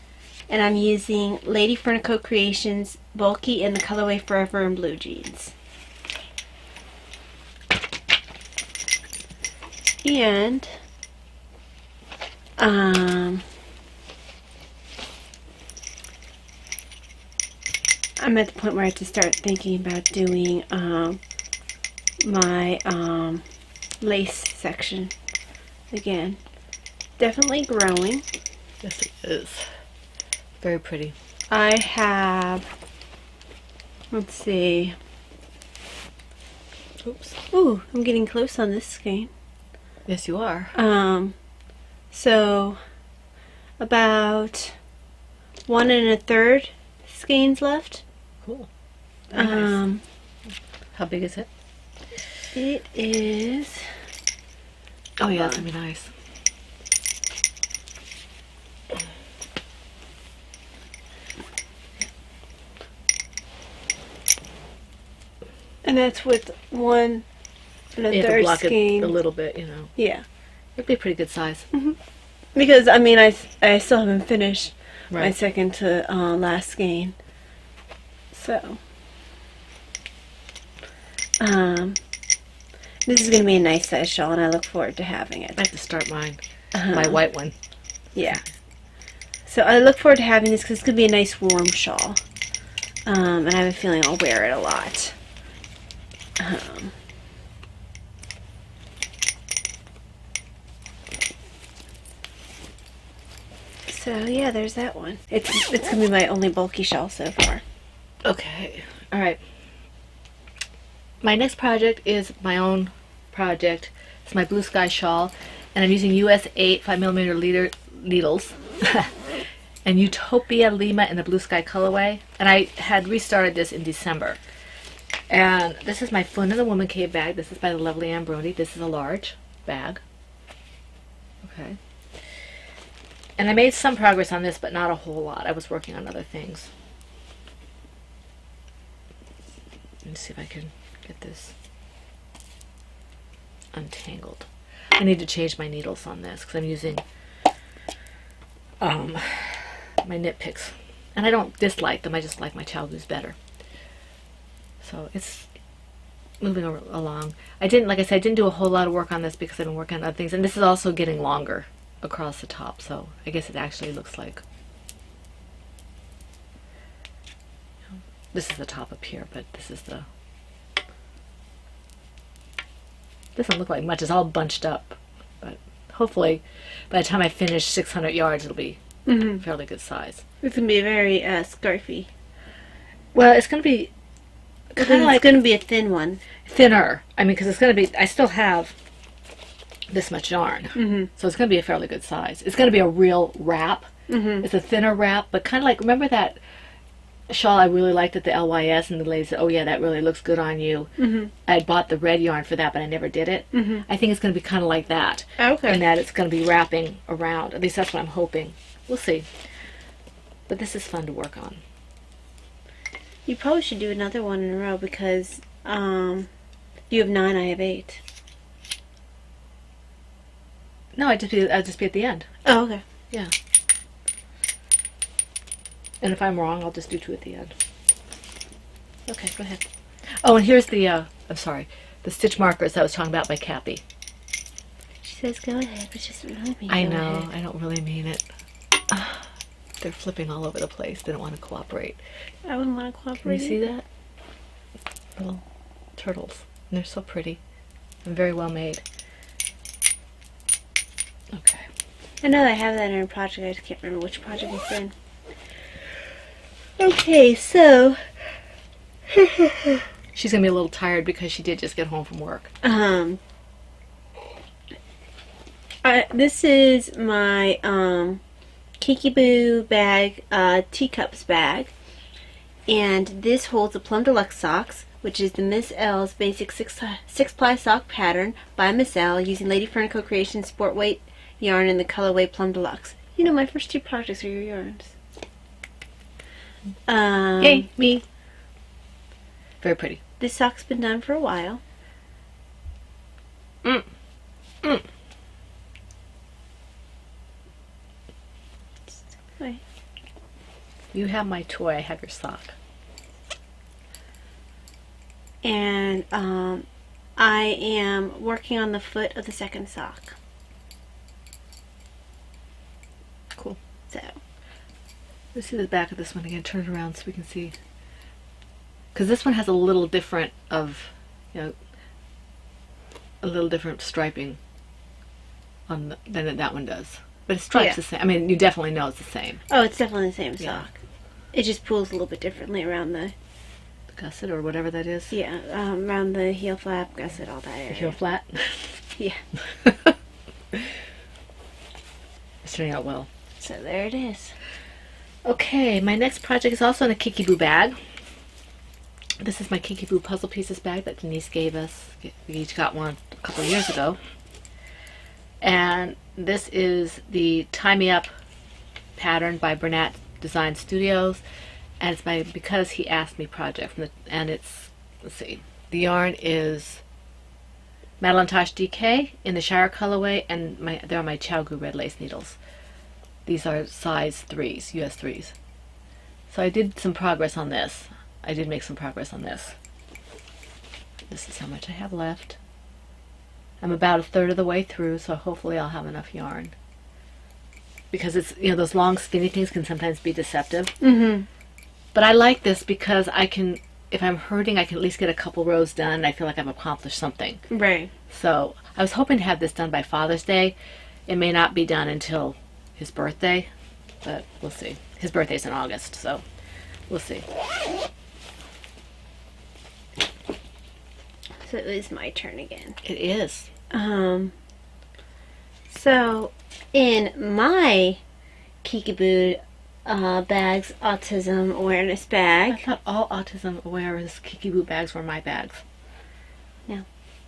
And I'm using Lady Furnico Creations Bulky in the colorway Forever in Blue Jeans. And I'm at the point where I have to start thinking about doing my lace section again. Definitely growing.
Yes, it is. Very pretty.
I have, let's see.
Oops.
Ooh, I'm getting close on this skein.
Yes, you are.
So about 1 1/3 skeins left.
Cool. Very nice. How big is it?
It is.
Oh yeah, that's gonna be nice.
And that's with 1
You have to
1/3
block it
skein.
a little bit, you know.
Yeah.
It'd be a pretty good size.
Because, I mean, I still haven't finished my
Right.
second to last skein. So. This is going to be a nice size shawl, and I look forward to having it.
I have to start mine. My white one.
Yeah. So I look forward to having this because it's going to be a nice warm shawl. And I have a feeling I'll wear it a lot. So yeah, there's that one. It's going to be my only bulky shawl so far.
Okay. All right. My next project is my own project. It's my Blue Sky shawl, and I'm using US 8 5mm needles and Utopia Lima in the Blue Sky colorway. And I had restarted this in December. And this is my PHuN in the Woman Cave bag. This is by the lovely Anne Brody. This is a large bag. Okay. And I made some progress on this, but not a whole lot. I was working on other things. Let me see if I can get this untangled. I need to change my needles on this because I'm using my knit picks. And I don't dislike them, I just like my ChowGoos better. So it's moving along. I didn't, like I said, I didn't do a whole lot of work on this because I've been working on other things. And this is also getting longer across the top. So I guess it actually looks like, this is the top up here, but this is the, doesn't look like much. It's all bunched up. But hopefully by the time I finish 600 yards, it'll be fairly good size.
It's going to be very scarfy.
Well, it's going to be kind of like...
It's going to be a thin one.
Thinner. I mean, because it's going to be... I still have this much yarn. So it's going to be a fairly good size. It's going to be a real wrap. It's a thinner wrap, but kind of like... Remember that shawl I really liked at the LYS, and the lady said, oh yeah, that really looks good on you. I had bought the red yarn for that, but I never did it. I think it's going to be kind of like that.
Okay.
And that it's going to be wrapping around. At least that's what I'm hoping. We'll see. But this is fun to work on.
You probably should do another one in a row because you have 9, I have 8.
No, I'll just be at the end.
Oh, okay.
Yeah. And if I'm wrong, I'll just do 2 at the end. Okay, go ahead. Oh, and here's the, I'm sorry, the stitch markers that I was talking about by Cappy.
She says go ahead, but she doesn't really mean
I
go
know,
ahead.
I don't really mean it. They're flipping all over the place. They don't want to cooperate.
I wouldn't want to cooperate.
Can you see that? Little turtles. And they're so pretty. And very well made. Okay.
I know I have that in a project. I just can't remember which project it's in. Okay, so
she's gonna be a little tired because she did just get home from work.
This is my Kikiboo bag, teacups bag, and this holds the Plum Deluxe socks, which is the Miss L's basic six-ply sock pattern by Miss L using Lady Fern Co-Creation sport weight yarn in the colorway Plum Deluxe. You know, my first 2 projects are your yarns.
Yay, me. Very pretty.
This sock's been done for a while. Wait.
You have my toy, I have your sock.
And I am working on the foot of the second sock.
Cool.
So
Let's see the back of this one again. Turn it around so we can see. Because this one has a little different of, you know, a little different striping on than that one does. But it stripes the same. I mean, you definitely know it's the same.
oh, it's definitely the same
Yeah.
sock. It just pulls a little bit differently around the
Gusset or whatever that is.
around the heel flap, gusset, all that area.
The heel flat.
Yeah.
It's turning out well.
So there it is.
Okay, my next project is also in a Kikiboo bag. This is my Kikiboo Puzzle Pieces bag that Denise gave us. We each got one a couple of years ago. And this is the Tie Me Up pattern by Bernat Design Studios. And it's my Because He Asked Me project. And it's, let's see, the yarn is Madelintage DK in the Shire colorway, and there are my ChowGoo red lace needles. These are size 3s, US 3s. So I did some progress on this. I did make some progress on this. This is how much I have left. I'm about 1/3 of the way through, so hopefully I'll have enough yarn. Because it's, you know, those long skinny things can sometimes be deceptive. But I like this because I can, if I'm hurting, I can at least get a couple rows done, and I feel like I've accomplished something.
Right.
So I was hoping to have this done by Father's Day. It may not be done until his birthday, but we'll see. His birthday's in August, so we'll see.
So it is my turn again.
It is.
So in my Kikiboo bags autism awareness
I
bag.
thought all autism awareness Kikiboo bags were my bags.
No.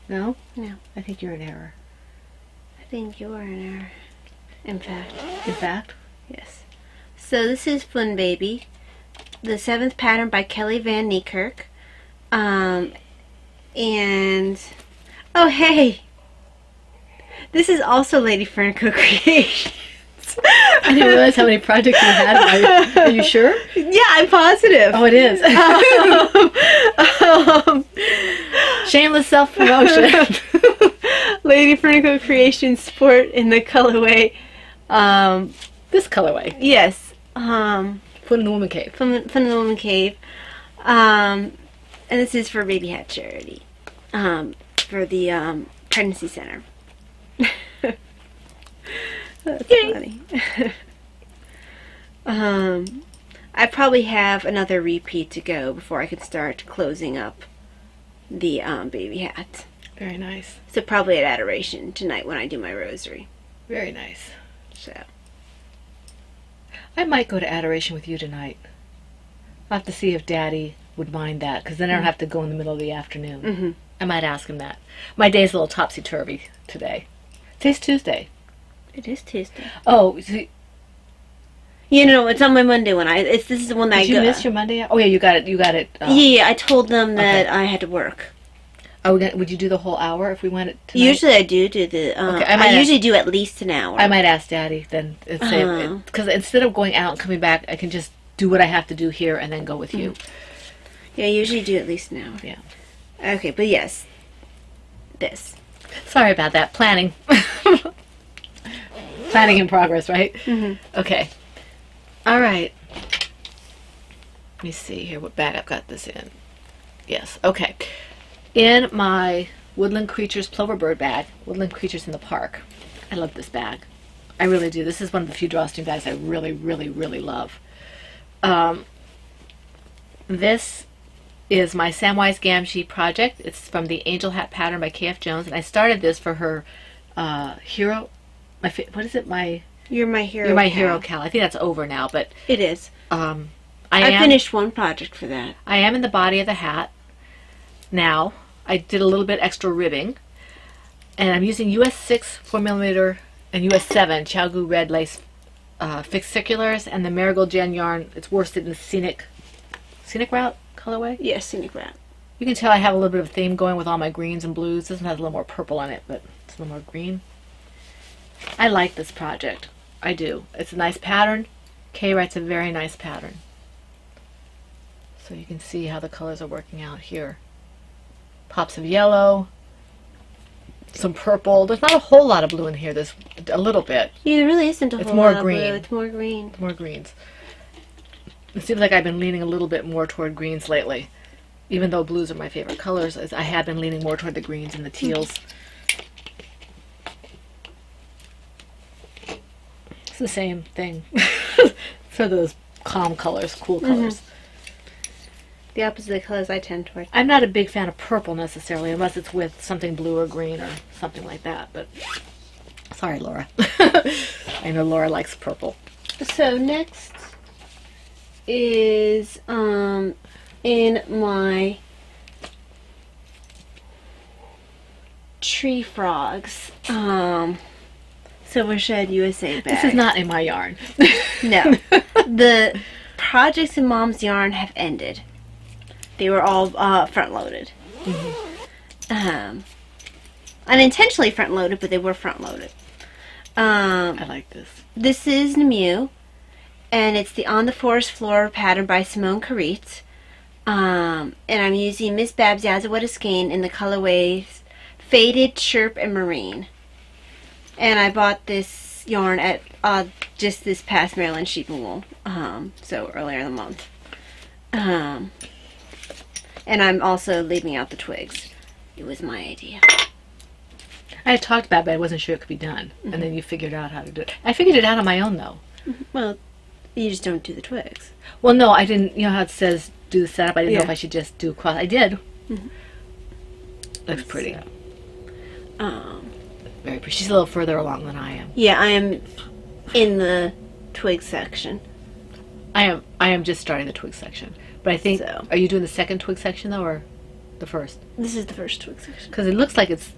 No?
No.
I think you're in error.
I think you are in error. In fact.
In fact?
Yes. So this is PHuN Baby, the 7th pattern by Kelly Van Niekerk, And oh hey, this is also Lady Fern Co-Creation.
I didn't realize how many projects you had. Are you sure?
Yeah, I'm positive.
Oh, it is. Shameless self-promotion.
Lady Fern Co-Creation Sport in the colorway.
This colorway.
Yes.
PHuN in the Woman Cave.
From the Woman Cave. And this is for Baby Hat Charity. For the pregnancy center. That's funny. I probably have another repeat to go before I can start closing up the baby hat.
Very nice.
So probably at Adoration tonight when I do my rosary.
Very nice.
So
I might go to Adoration with you tonight. I'll have to see if Daddy would mind that, because then I don't have to go in the middle of the afternoon.
Mm-hmm.
I might ask him that. My day's a little topsy-turvy today. Today's Tuesday.
it is Tuesday.
Oh, so
You know, it's on my Monday when this is the one that
did you miss your Monday? Oh, yeah, you got it.
Yeah, I told them that
Okay.
I had to work.
Would you do the whole hour if we went tonight?
Usually I do the.
Okay,
I usually do at least an hour.
I might ask Daddy then and say, because instead of going out and coming back, I can just do what I have to do here and then go with you.
Yeah, I usually do at least an hour.
Yeah.
Okay, but yes, this.
Sorry about that. Planning. Planning in progress, right?
Mm-hmm.
Okay. All right. Let me see here what bag I've got this in. Yes. Okay. In my Woodland Creatures Ploverbird bag, Woodland Creatures in the Park. I love this bag. I really do. This is one of the few drawstring bags I really, really, really love. This is my Samwise Gamgee project. It's from the Angel Hat pattern by K.F. Jones, and I started this for her hero. What is it?
You're my hero.
You're my
Cal.
hero, Cal. I think that's over now, but
It is.
I
finished one project for that.
I am in the body of the hat now. I did a little bit extra ribbing, and I'm using US 6 4mm and US 7 Chalgu red lace fixed circulars and the Marigold Jan yarn. It's worsted in the scenic route colorway.
Yes, Scenic Route.
You can tell I have a little bit of a theme going with all my greens and blues. This one has a little more purple on it, but it's a little more green. I like this project. I do. It's a nice pattern. Kay writes a very nice pattern. So you can see how the colors are working out here. Pops of yellow, some purple. There's not a whole lot of blue in here. There's a little bit.
Yeah, there really isn't a
It's
whole
more
lot
green.
of blue. It's more green.
More greens. It seems like I've been leaning a little bit more toward greens lately. Even though blues are my favorite colors, I have been leaning more toward the greens and the teals. It's the same thing for those calm colors, cool colors.
The opposite of the colors I tend toward.
I'm not a big fan of purple necessarily, unless it's with something blue or green or something like that. But sorry, Laura. I know Laura likes purple.
So next is in my Tree Frogs Silver Shed USA bag.
This is not in my yarn.
No. The projects in Mom's yarn have ended. They were all front loaded. Unintentionally front loaded, but they were front loaded.
I like this.
This is Nemu, and it's the On the Forest Floor pattern by Simone Caritz. And I'm using Miss Babs Yazawada Skein in the colorways Faded, Chirp, and Marine. And I bought this yarn at just this past Maryland Sheep and Wool, so earlier in the month. And I'm also leaving out the twigs. It was my idea.
I had talked about it, but I wasn't sure it could be done. And then you figured out how to do it. I figured it out on my own, though.
Well, you just don't do the twigs.
Well, no, I didn't. You know how it says do the setup? I didn't know
Yeah.
if I should just do cross. I did. Looks pretty. Very pretty. She's a little further along than I am.
Yeah, I am in the twig section.
I am just starting the twig section. But I think,
So.
are you doing the second twig section, though, or the first?
This is the first twig section.
Because it looks like it's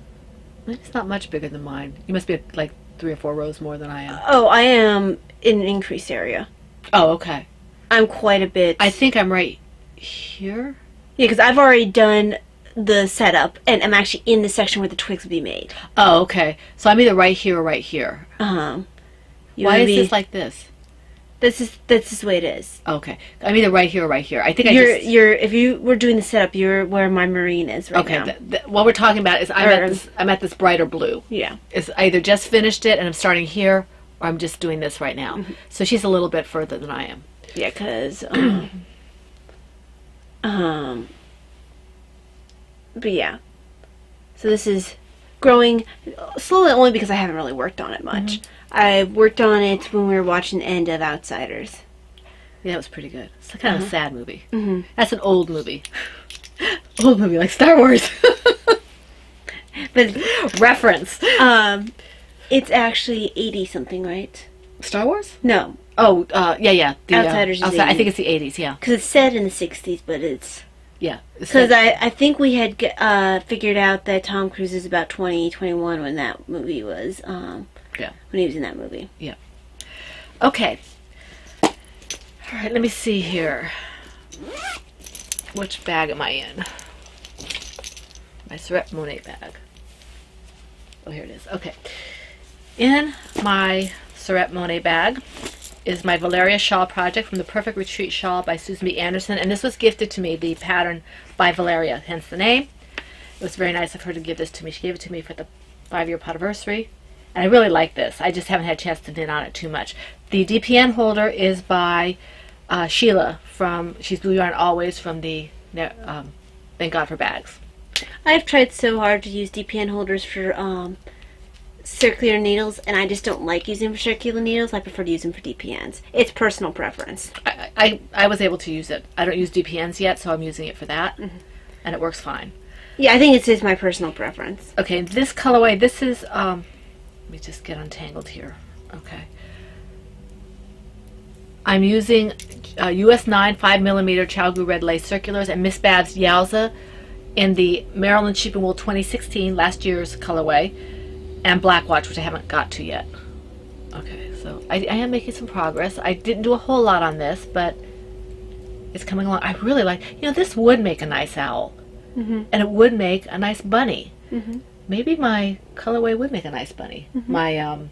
not much bigger than mine. You must be at, like 3 or 4 rows more than I am.
Oh, I am in an increase area.
Oh, okay.
I'm quite a bit.
I think I'm right here.
Yeah, because I've already done the setup, and I'm actually in the section where the twigs will be made.
Oh, okay. So I'm either right here or right here.
Why
Why is this like this?
That's just the way it is.
Okay. I'm either right here or right here. I think
If you were doing the setup, you're where my marine is right now.
Okay. What we're talking about is I'm at this brighter blue.
Yeah.
It's I either just finished it and I'm starting here, or I'm just doing this right now. So she's a little bit further than I am.
Yeah, because but yeah. So this is growing slowly, only because I haven't really worked on it much. I worked on it when we were watching the end of Outsiders.
Yeah, that was pretty good. It's kind of a sad movie. That's an old movie. Old movie, like Star Wars.
But
Reference.
it's actually 80 something, right?
Star Wars?
No,
Oh, yeah. The,
Outsiders is
I
80.
think it's the 80s, yeah.
because it's set in the 60s, but it's
Yeah.
because I think we had figured out that Tom Cruise is about 20, 21 when that movie was
Yeah.
when he was in that movie.
Yeah. Okay. All right, let me see here. Which bag am I in? My Surrep Monet bag. Oh, here it is. Okay. In my Surrep Monet bag is my Valeria shawl project from the Perfect Retreat Shawl by Susan B. Anderson. And this was gifted to me, the pattern by Valeria, hence the name. It was very nice of her to give this to me. She gave it to me for the 5-year anniversary. And I really like this. I just haven't had a chance to knit on it too much. The DPN holder is by Sheila from She's Blue Yarn Always from the Thank God for Bags.
I've tried so hard to use DPN holders for circular needles, and I just don't like using them for circular needles. I prefer to use them for DPNs. It's personal preference.
I was able to use it. I don't use DPNs yet, so I'm using it for that, and it works fine.
Yeah, I think it's just my personal preference.
Okay, this colorway, this is, let me just get untangled here. Okay. I'm using US 9 5mm Chalgu Red Lace Circulars and Miss Babs Yowza in the Maryland Sheep and Wool 2016, last year's colorway, and Black Watch, which I haven't got to yet. Okay, so I am making some progress. I didn't do a whole lot on this, but it's coming along. I really like, this would make a nice owl, and it would make a nice bunny. Maybe my colorway would make a nice bunny. My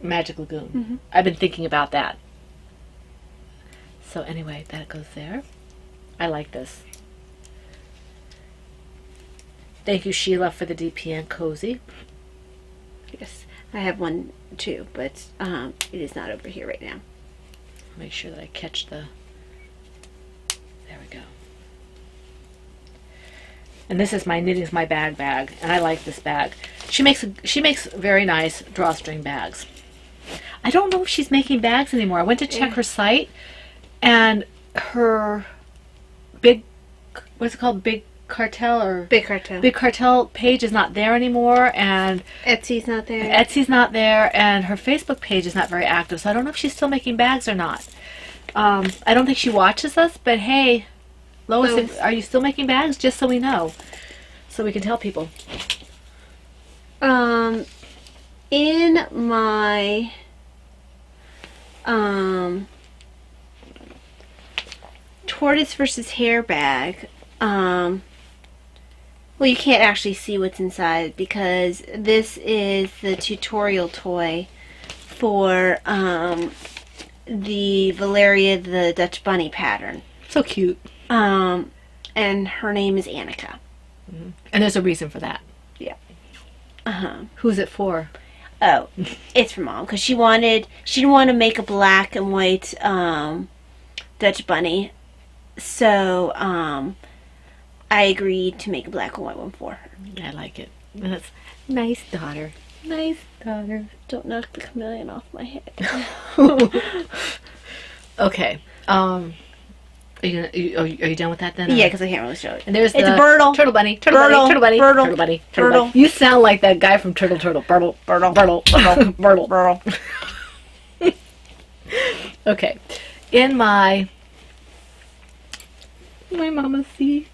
Magic Lagoon. I've been thinking about that. So anyway, that goes there. I like this. Thank you, Sheila, for the DPN cozy.
Yes, I have one too, but it is not over here right now.
Make sure that I catch the... There we go. And this is my Knitting's My Bag, and I like this bag. She makes very nice drawstring bags. I don't know if she's making bags anymore. I went to check her site, and her what's it called? Big Cartel Big Cartel page is not there anymore, and
Etsy's not there.
Etsy's not there, and her Facebook page is not very active. So I don't know if she's still making bags or not. I don't think she watches us, but hey, Lois, are you still making bags? Just so we know, so we can tell people.
In my tortoise versus hare bag, well, you can't actually see what's inside because this is the tutorial toy for the Valeria the Dutch Bunny pattern.
So cute.
And her name is Annika.
And there's a reason for that.
Yeah.
Who's it for?
Oh, it's for Mom because she didn't want to make a black and white Dutch bunny, so I agreed to make a black and white one for her.
I like it. That's nice, daughter. Nice daughter.
Don't knock the chameleon off my head.
Okay. Are you done with that then?
Yeah, because I can't really show it.
And there's
it's
the
a Birtle.
Turtle bunny. Turtle bunny. Turtle bunny. Turtle bunny. Turtle bunny. You sound like that guy from Turtle. Birtle. Okay. In my Mama C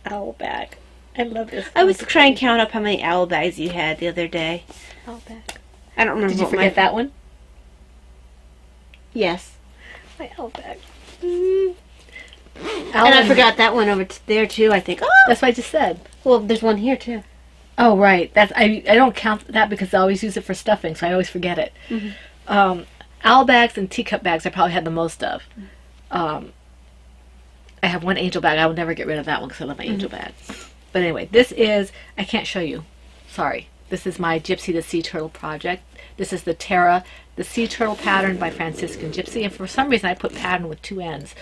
owl bag. I love this.
I was trying to count up how many owl bags you had the other day.
Owl bag.
I don't remember.
Did you forget that one?
Yes.
My owl bag.
And I forgot that one over there too, I think. Oh,
That's what I just said.
well, there's one here too.
Oh, right. That's I don't count that because I always use it for stuffing, so I always forget it. Owl bags and teacup bags I probably had the most of. I have one angel bag. I will never get rid of that one because I love my angel bag. But anyway, this is, I can't show you. Sorry. This is my Gypsy the Sea Turtle project. This is the Terra, the Sea Turtle pattern by Franciscan Gypsy. And for some reason I put pattern with 2 N's.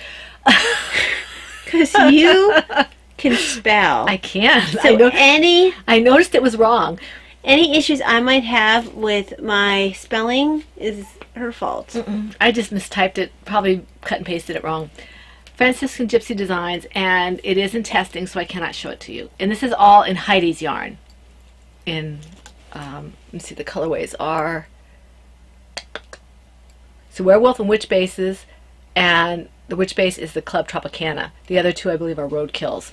Because you can spell.
I can.
So
I noticed it was wrong.
any issues I might have with my spelling is her fault.
I just mistyped it, probably cut and pasted it wrong. Franciscan Gypsy Designs, and it is in testing, so I cannot show it to you. And this is all in Heidi's yarn. In, let me see, the colorways are, so Werewolf and Witch bases, and the Witch base is the Club Tropicana. The other 2, I believe, are Roadkills.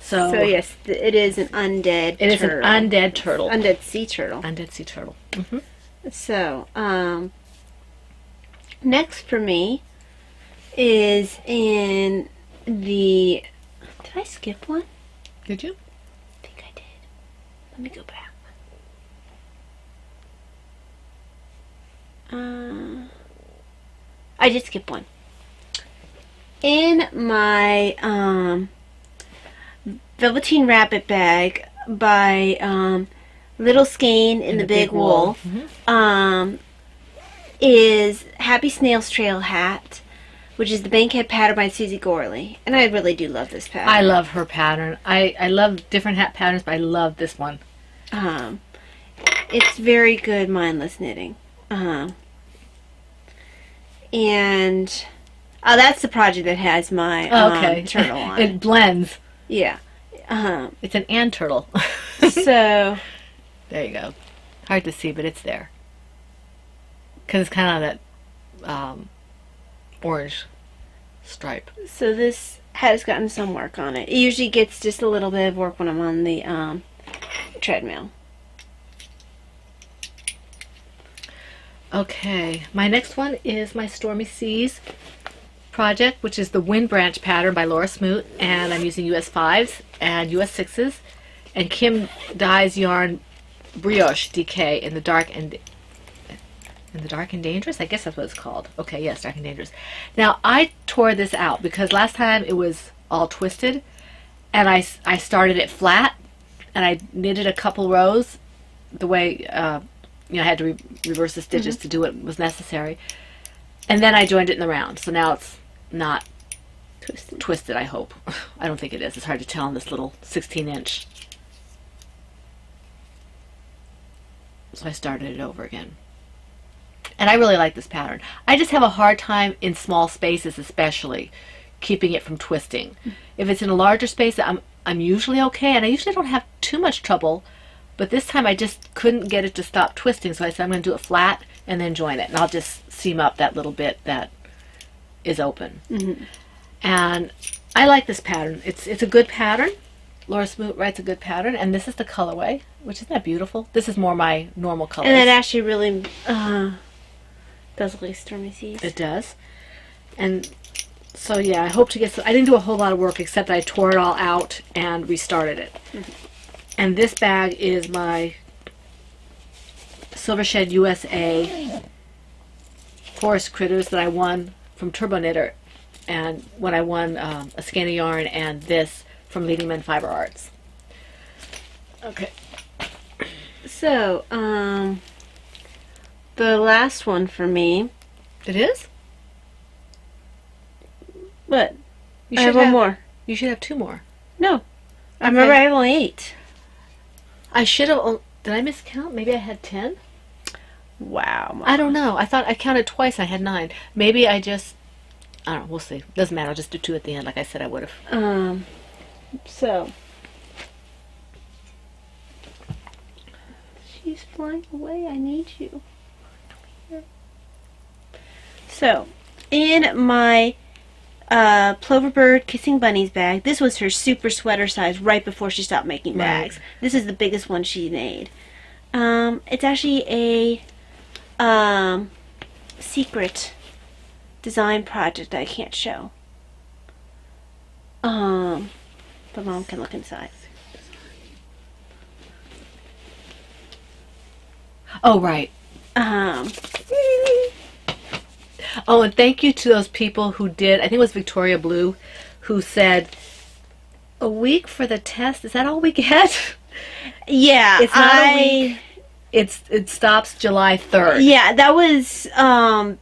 So
yes, it is an undead
it is
turtle.
an undead turtle.
Undead sea turtle.
Undead sea turtle.
So, next for me is in the... Did I skip one?
Did you?
I think I did. Let me go back. I did skip one. In my Velveteen Rabbit bag by Little Skein in the Big Wool is Happy Snail's Trail Hat, which is the Bankhead pattern by Susie Gorley. And I really do love this pattern.
I love her pattern. I love different hat patterns, but I love this one.
It's very good mindless knitting. And that's the project that has my turtle on.
It blends.
Yeah.
It's an ant turtle.
So
there you go. Hard to see, but it's there. Because it's kind of that orange stripe.
So this has gotten some work on it. It usually gets just a little bit of work when I'm on the treadmill.
Okay, my next one is my Stormy Seas project, which is the Wind Branch pattern by Laura Smoot, and I'm using US 5s and US 6s, and Kim dyes yarn Brioche DK in the dark and dangerous. I guess that's what it's called. Okay, yes, dark and dangerous. Now I tore this out because last time it was all twisted, and I started it flat, and I knitted a couple rows the way I had to reverse the stitches to do what was necessary, and then I joined it in the round. So now it's not twisted, I hope. I don't think it is. It's hard to tell on this little 16-inch. So I started it over again. And I really like this pattern. I just have a hard time in small spaces, especially keeping it from twisting. If it's in a larger space, I'm usually okay, and I usually don't have too much trouble. But this time I just couldn't get it to stop twisting, so I said I'm going to do it flat and then join it. And I'll just seam up that little bit that is open. And I like this pattern. It's a good pattern. Laura Smoot writes a good pattern, and this is the colorway, which isn't that beautiful? This is more my normal colors.
And it actually really does look like Stormy Seas.
It does. And so yeah, I hope to get some. I didn't do a whole lot of work except I tore it all out and restarted it. And this bag is my Silver Shed USA Forest Critters that I won from Turbo Knitter, and when I won a skein of yarn and this from Leading Men Fiber Arts. Okay.
So, the last one for me.
It is?
What?
You
I
should
have one more.
You should have 2 more.
No. I remember I have only 8.
I should have. Did I miscount? Maybe I had 10?
Wow. Mom.
I don't know. I thought I counted twice. I had 9. Maybe I just. I don't know. We'll see. Doesn't matter. I'll just do 2 at the end, like I said I would have.
So. She's flying away. I need you. So, in my Ploverbird Kissing Bunnies bag, this was her super sweater size right before she stopped making bags.
Right.
This is the biggest one she made. It's actually a secret design project that I can't show. But Mom can look inside.
Oh, right. Oh, and thank you to those people who did, I think it was Victoria Blue, who said, a week for the test, is that all we get?
Yeah,
It's not a week. It stops July 3rd.
Yeah, that was, and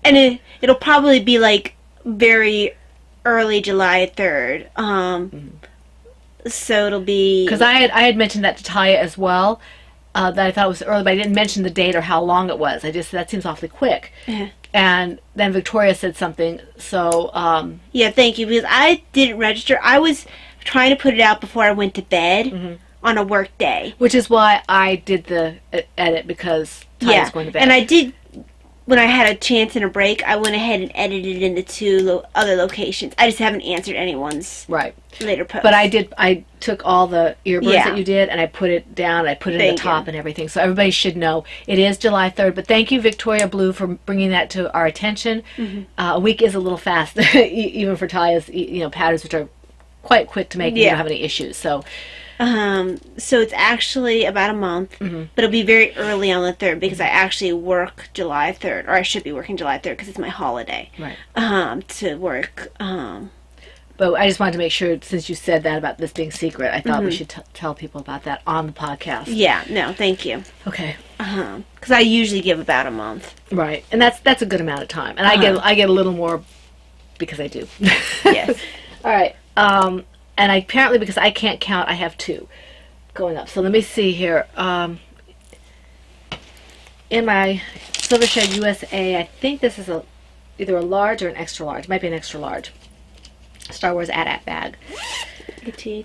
it'll probably be like very early July 3rd. So it'll be...
Because I had mentioned that to Taya as well, that I thought it was early, but I didn't mention the date or how long it was. I just, that seems awfully quick.
Yeah.
And then Victoria said something, so...
yeah, thank you, because I didn't register. I was trying to put it out before I went to bed on a work day.
Which is why I did the edit, because Taya's going to bed.
And I did, when I had a chance and a break, I went ahead and edited it in the two other locations. I just haven't answered anyone's later posts.
But I took all the earbuds that you did, and I put it down, I put it in the top and everything. So everybody should know it is July 3rd. But thank you, Victoria Blue, for bringing that to our attention. A week is a little fast, even for Taya's patterns, which are quite quick to make, and you don't have any issues. So...
so it's actually about a month, but it'll be very early on the 3rd because I actually work July 3rd, or I should be working July 3rd because it's my holiday.
Right.
To work.
But I just wanted to make sure, since you said that about this being secret, I thought we should tell people about that on the podcast.
Yeah, no, thank you.
Okay.
Because I usually give about a month.
Right, and that's a good amount of time, and I get a little more because I do.
Yes.
All right. And apparently, because I can't count, I have 2 going up. So let me see here. In my Silver Shed USA, I think this is either a large or an extra large. It might be an extra large. Star Wars AT-AT bag.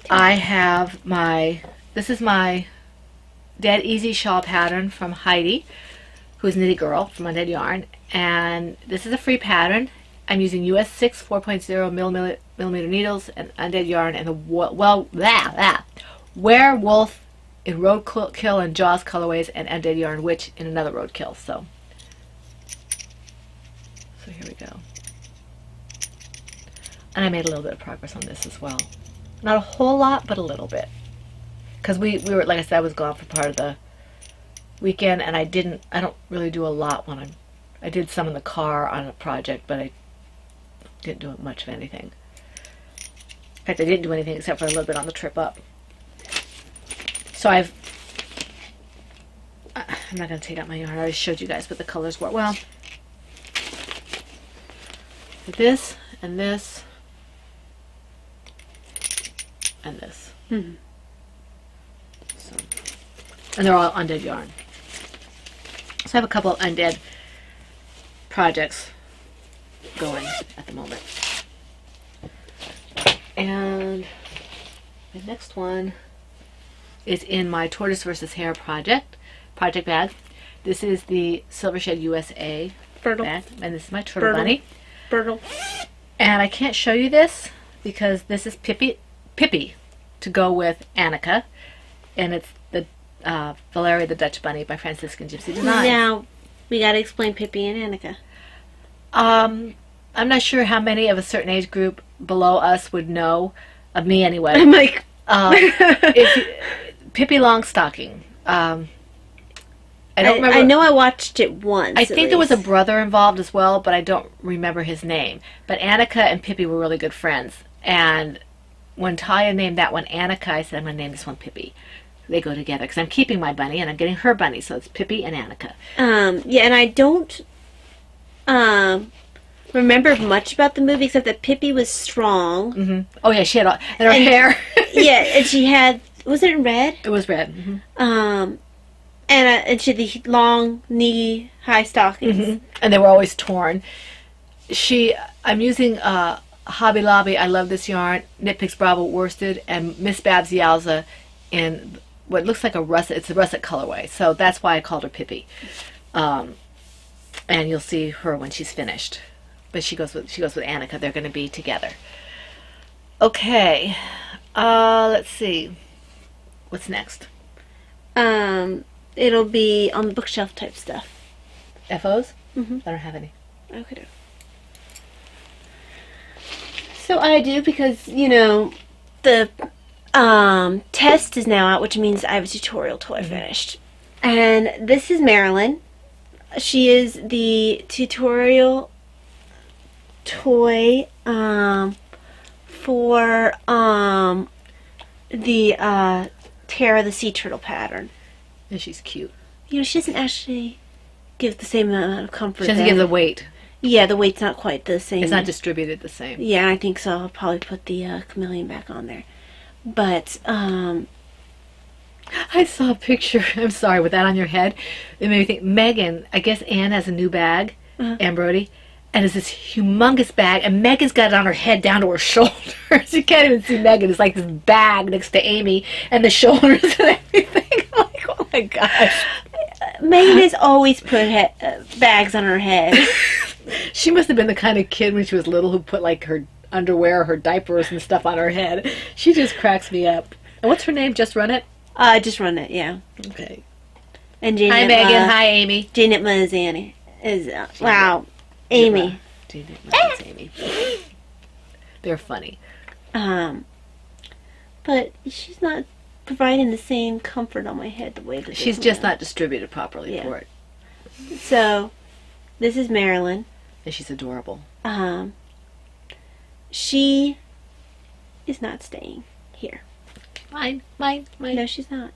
I have this is my Dead Easy shawl pattern from Heidi, who's Knitty Girl from Undead Yarn. And this is a free pattern. I'm using US 6 4.0 millimeter needles and Undead Yarn and the Werewolf in Roadkill and Jaws colorways, and Undead Yarn Witch in another Roadkill. So here we go. And I made a little bit of progress on this as well. Not a whole lot, but a little bit. Because we were, like I said, I was gone for part of the weekend, and I don't really do a lot when I did some in the car on a project, but I didn't do much of anything. In fact, I didn't do anything except for a little bit on the trip up. So I'm not going to take out my yarn. I already showed you guys what the colors were. Well, this and this and this. So, and they're all Undead Yarn. So I have a couple of Undead projects going at the moment. And the next one is in my Tortoise versus Hare project bag. This is the Silver Shed USA bag, and this is my turtle bunny. And I can't show you this because this is Pippi to go with Annika, and it's the Valeria the Dutch Bunny by Franciscan Gypsy Designs.
Now we got to explain Pippi and Annika.
I'm not sure how many of a certain age group below us would know, of me anyway.
I'm like,
Pippi Longstocking. I don't remember.
I know I watched it once.
I think there was a brother involved as well, but I don't remember his name. But Annika and Pippi were really good friends. And when Taya named that one Annika, I said, I'm going to name this one Pippi. They go together because I'm keeping my bunny and I'm getting her bunny, so it's Pippi and Annika.
Yeah, and I don't remember much about the movie except that Pippi was strong.
Oh yeah, she had and her hair.
Yeah, and she had, was it in red?
It was red.
And she had the long knee-high stockings.
And they were always torn. I'm using Hobby Lobby. I love this yarn. Knit Picks Bravo worsted and Miss Babs Yowza in what looks like a russet. It's a russet colorway, so that's why I called her Pippi. And you'll see her when she's finished. But she goes with Annika. They're going to be together. Okay. Let's see. What's next?
It'll be on the bookshelf type stuff.
FOs? I don't have any.
Okay. So I do because, the test is now out, which means I have a tutorial toy finished. And this is Marilyn. She is the tutorial toy for the Terra the Sea Turtle pattern.
And she's cute.
She doesn't actually give the same amount of comfort.
She doesn't give the weight.
Yeah, the weight's not quite the same.
It's not distributed the same.
Yeah, I think so. I'll probably put the Chameleon back on there. But,
I saw a picture, I'm sorry, with that on your head. It made me think, Megan, I guess Anne has a new bag, Anne Brody, and it's this humongous bag, and Megan's got it on her head down to her shoulders. You can't even see Megan. It's like this bag next to Amy, and the shoulders and everything. I'm like, oh my gosh.
Megan has always put bags on her head.
She must have been the kind of kid when she was little who put like her underwear, her diapers and stuff on her head. She just cracks me up. And what's her name? Just Run It?
Just Run It, yeah.
Okay.
And Janet,
Hi, Megan. Hi, Amy.
Janet Mazzani is, wow, Amy.
Janet Mazzani. They're funny.
But she's not providing the same comfort on my head the way that
She's just not distributed properly for it.
So, this is Marilyn.
And she's adorable.
She is not staying here.
Mine.
No, she's not.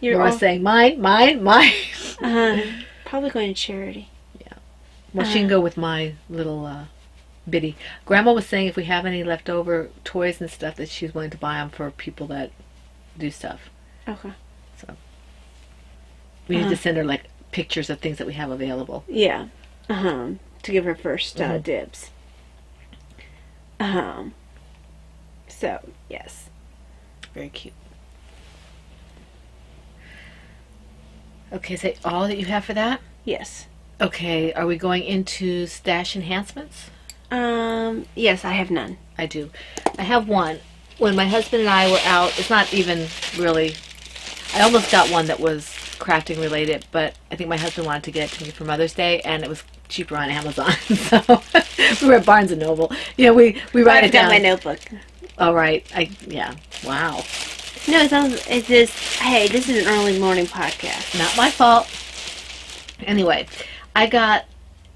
You're all saying mine.
Probably going to charity.
Yeah. Well, she can go with my little bitty. Grandma was saying if we have any leftover toys and stuff that she's willing to buy them for people that do stuff.
Okay.
So we need to send her like pictures of things that we have available.
Yeah. To give her first dibs. So, yes.
Very cute. Okay, is that all that you have for that?
Yes.
Okay, are we going into stash enhancements?
Yes, I have none.
I do. I have one. When my husband and I were out, it's not even really, I almost got one that was crafting related, but I think my husband wanted to get it to me for Mother's Day, and it was cheaper on Amazon. So we were at Barnes & Noble. We write it down.
I've got my notebook.
All right. Yeah. Wow.
No, it's just, hey, this is an early morning podcast.
Not my fault. Anyway, I got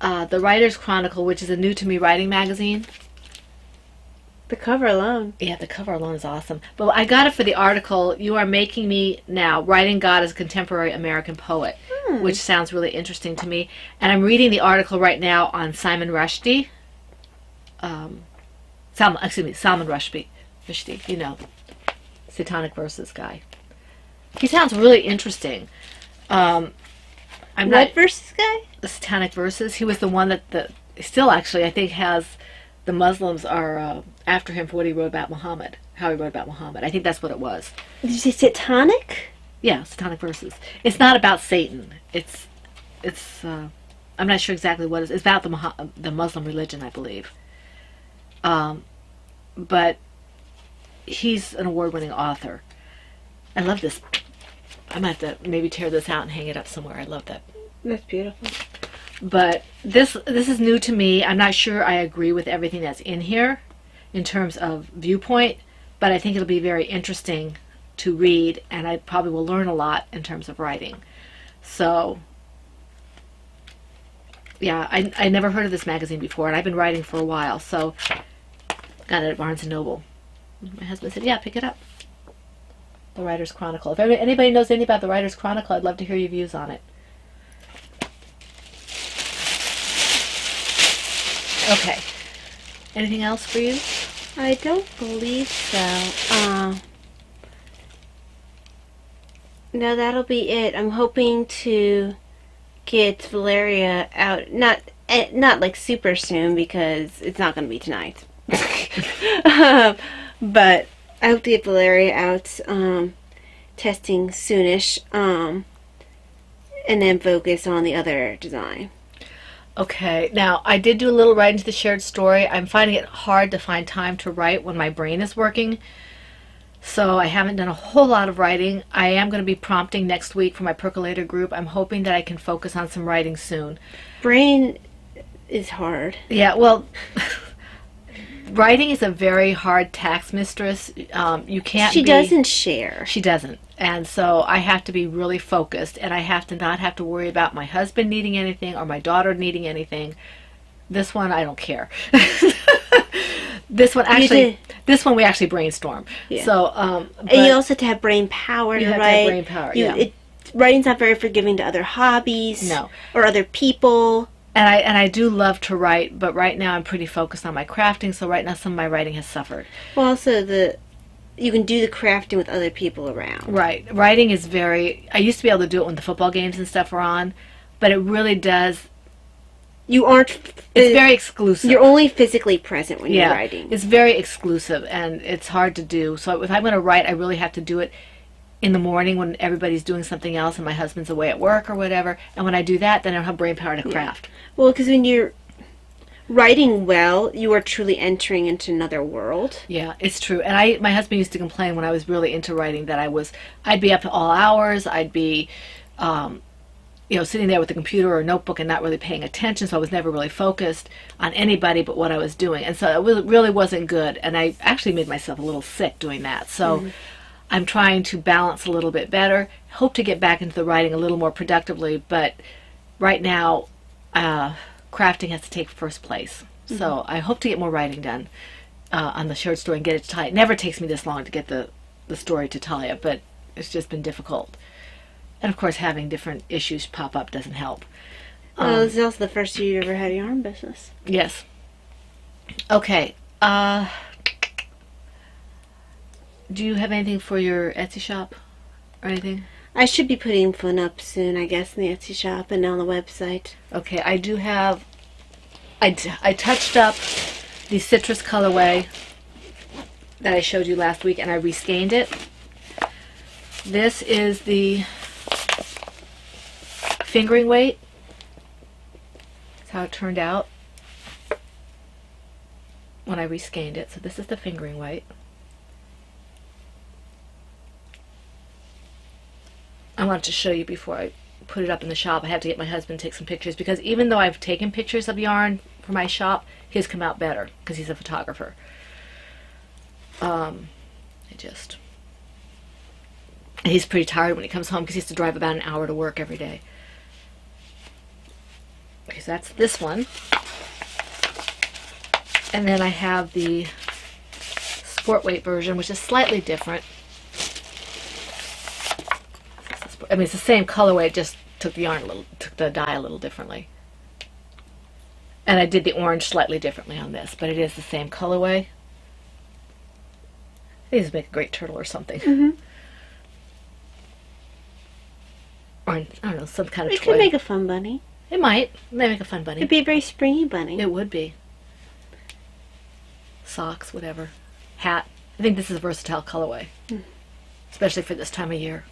the Writer's Chronicle, which is a new to me writing magazine.
The cover alone.
Yeah, the cover alone is awesome. But I got it for the article, You Are Making Me Now, Writing God as a Contemporary American Poet, which sounds really interesting to me. And I'm reading the article right now on Simon Rushdie. Salman Rushdie, Satanic Verses guy. He sounds really interesting.
What verses guy?
The Satanic Verses. He was the one that still actually I think has the Muslims are after him for what he wrote about Muhammad. How he wrote about Muhammad. I think that's what it was.
Did you say satanic?
Yeah, Satanic Verses. It's not about Satan. It's I'm not sure exactly what it is. It's about the Muslim religion, I believe. But he's an award-winning author. I love this. I might have to maybe tear this out and hang it up somewhere. I love that.
That's beautiful.
But this is new to me. I'm not sure I agree with everything that's in here in terms of viewpoint, but I think it'll be very interesting to read, and I probably will learn a lot in terms of writing. So, yeah, I never heard of this magazine before, and I've been writing for a while, so got it at Barnes & Noble. My husband said, yeah, pick it up. The Writer's Chronicle. If anybody knows anything about the Writer's Chronicle, I'd love to hear your views on it. Okay. Anything else for you?
I don't believe so. No, that'll be it. I'm hoping to get Valeria out, not like super soon because it's not going to be tonight. But I hope to get Valeria out testing soonish, and then focus on the other design.
Okay, now I did do a little writing to the shared story. I'm finding it hard to find time to write when my brain is working, so I haven't done a whole lot of writing. I am going to be prompting next week for my percolator group. I'm hoping that I can focus on some writing soon.
Brain is hard.
Yeah, well, Writing is a very hard tax mistress. You can't.
She doesn't share.
She doesn't, and so I have to be really focused, and I have to not have to worry about my husband needing anything or my daughter needing anything. This one, I don't care. This one we actually brainstorm.
Yeah.
So,
and you also have to have brain power to
have to
write.
have brain power. Yeah.
Writing's not very forgiving to other hobbies.
No.
Or other people.
And I do love to write, but right now I'm pretty focused on my crafting. So right now some of my writing has suffered.
Well, also you can do the crafting with other people around.
Right. Writing is I used to be able to do it when the football games and stuff were on, but it really does. It's very exclusive.
You're only physically present when you're writing.
It's very exclusive, and it's hard to do. So if I'm going to write, I really have to do it in the morning when everybody's doing something else and my husband's away at work or whatever. And when I do that, then I don't have brain power to craft.
Well, because when you're writing well, you are truly entering into another world.
Yeah, it's true. And my husband used to complain when I was really into writing that I'd be up to all hours. I'd be, sitting there with the computer or notebook and not really paying attention. So I was never really focused on anybody but what I was doing. And so it really wasn't good. And I actually made myself a little sick doing that. So I'm trying to balance a little bit better. Hope to get back into the writing a little more productively. But right now, crafting has to take first place. So I hope to get more writing done on the short story and get it to Talia. It never takes me this long to get the story to Talia, but it's just been difficult. And of course, having different issues pop up doesn't help.
Well, this is also the first year you ever had a yarn business.
Yes. Okay. Do you have anything for your Etsy shop or anything?
I should be putting PHuN up soon, I guess, in the Etsy shop and on the website.
Okay, I do have. I touched up the citrus colorway that I showed you last week, and I reskeined it. This is the fingering weight. That's how it turned out when I reskeined it. So this is the fingering weight. I wanted to show you before I put it up in the shop. I had to get my husband to take some pictures because even though I've taken pictures of yarn for my shop, his come out better because he's a photographer. And he's pretty tired when he comes home because he has to drive about an hour to work every day. Okay, so that's this one. And then I have the sport weight version, which is slightly different. I mean, it's the same colorway, it just took the dye a little differently. And I did the orange slightly differently on this, but it is the same colorway. These make a great turtle or something. Or, I don't know, some kind of toy.
It could make a fun bunny.
It might. It might make a fun bunny.
It'd be a very springy bunny.
It would be. Socks, whatever. Hat. I think this is a versatile colorway. Especially for this time of year.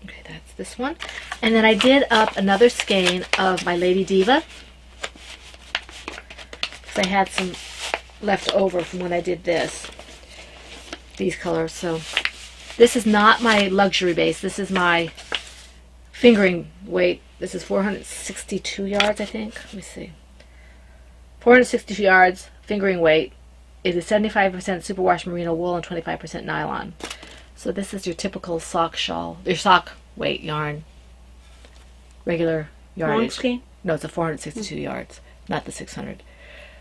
Okay, that's this one. And then I did up another skein of my Lady Diva. Because I had some left over from when I did this. These colors. So this is not my luxury base. This is my fingering weight. This is 462 yards, I think. Let me see. 462 yards, fingering weight. It is 75% superwash merino wool and 25% nylon. So this is your typical sock shawl, your sock weight yarn, regular yardage.
Long skein?
No, it's a 462 yards, not the 600.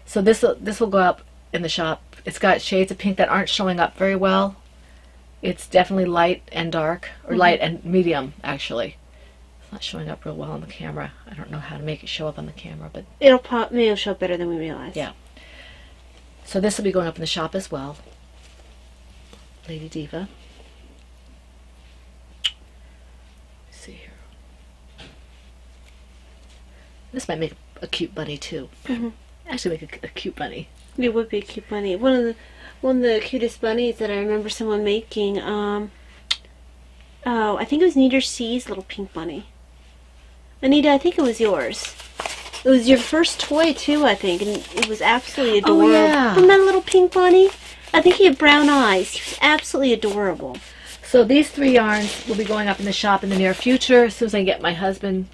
So this will go up in the shop. It's got shades of pink that aren't showing up very well. It's definitely light and dark, or light and medium, actually. It's not showing up real well on the camera. I don't know how to make it show up on the camera, but
Maybe it'll show up better than we realize.
yeah. So this will be going up in the shop as well. Lady Diva. Let's see here. This might make a cute bunny too. Actually make a cute bunny.
It would be a cute bunny. One of the cutest bunnies that I remember someone making, I think it was Nita C's little pink bunny. Anita, I think it was yours. It was your first toy too, I think, and it was absolutely adorable.
Oh, yeah.
Wasn't that a little pink bunny? I think he had brown eyes. He was absolutely adorable.
So these 3 yarns will be going up in the shop in the near future as soon as I get my husband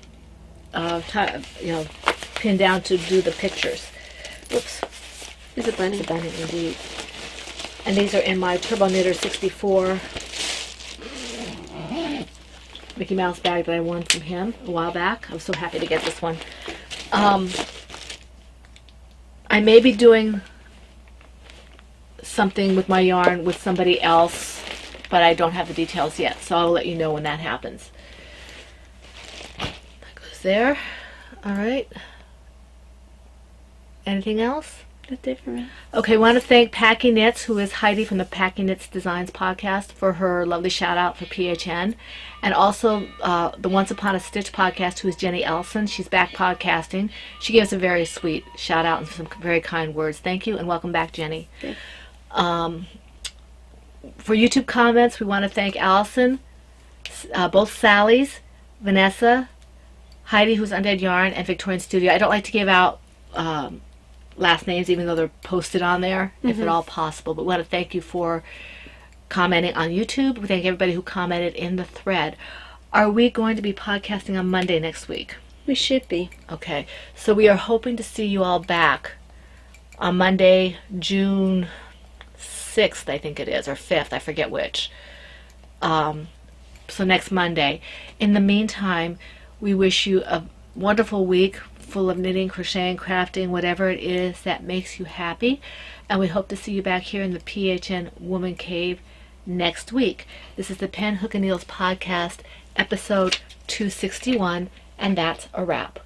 pinned down to do the pictures. Whoops.
It's a bunny.
It's a bunny indeed. And these are in my Turbo Knitter 64 Mickey Mouse bag that I won from him a while back. I was so happy to get this one. I may be doing something with my yarn with somebody else, but I don't have the details yet, so I'll let you know when that happens. That goes there. All right. Anything else?
That's it for me.
Okay, I want to thank Packy Knits, who is Heidi from the Packy Knits Designs podcast, for her lovely shout out for PHN. And also the Once Upon a Stitch podcast, who is Jenny Elson. She's back podcasting. She gave us a very sweet shout out and some very kind words. Thank you, and welcome back, Jenny.
Okay.
For YouTube comments, we want to thank Allison, both Sally's, Vanessa, Heidi, who's Undead Yarn, and Victorian Studio. I don't like to give out last names, even though they're posted on there, if at all possible. But we want to thank you for commenting on YouTube. We thank everybody who commented in the thread. Are we going to be podcasting on Monday next week?
We should be.
Okay, so we are hoping to see you all back on Monday, June 6th, I think it is, or 5th, I forget which. So next Monday. In the meantime, we wish you a wonderful week full of knitting, crocheting, crafting, whatever it is that makes you happy. And we hope to see you back here in the PHN Woman Cave next week. This is the Pen, Hook, and Needles podcast, episode 261, and that's a wrap.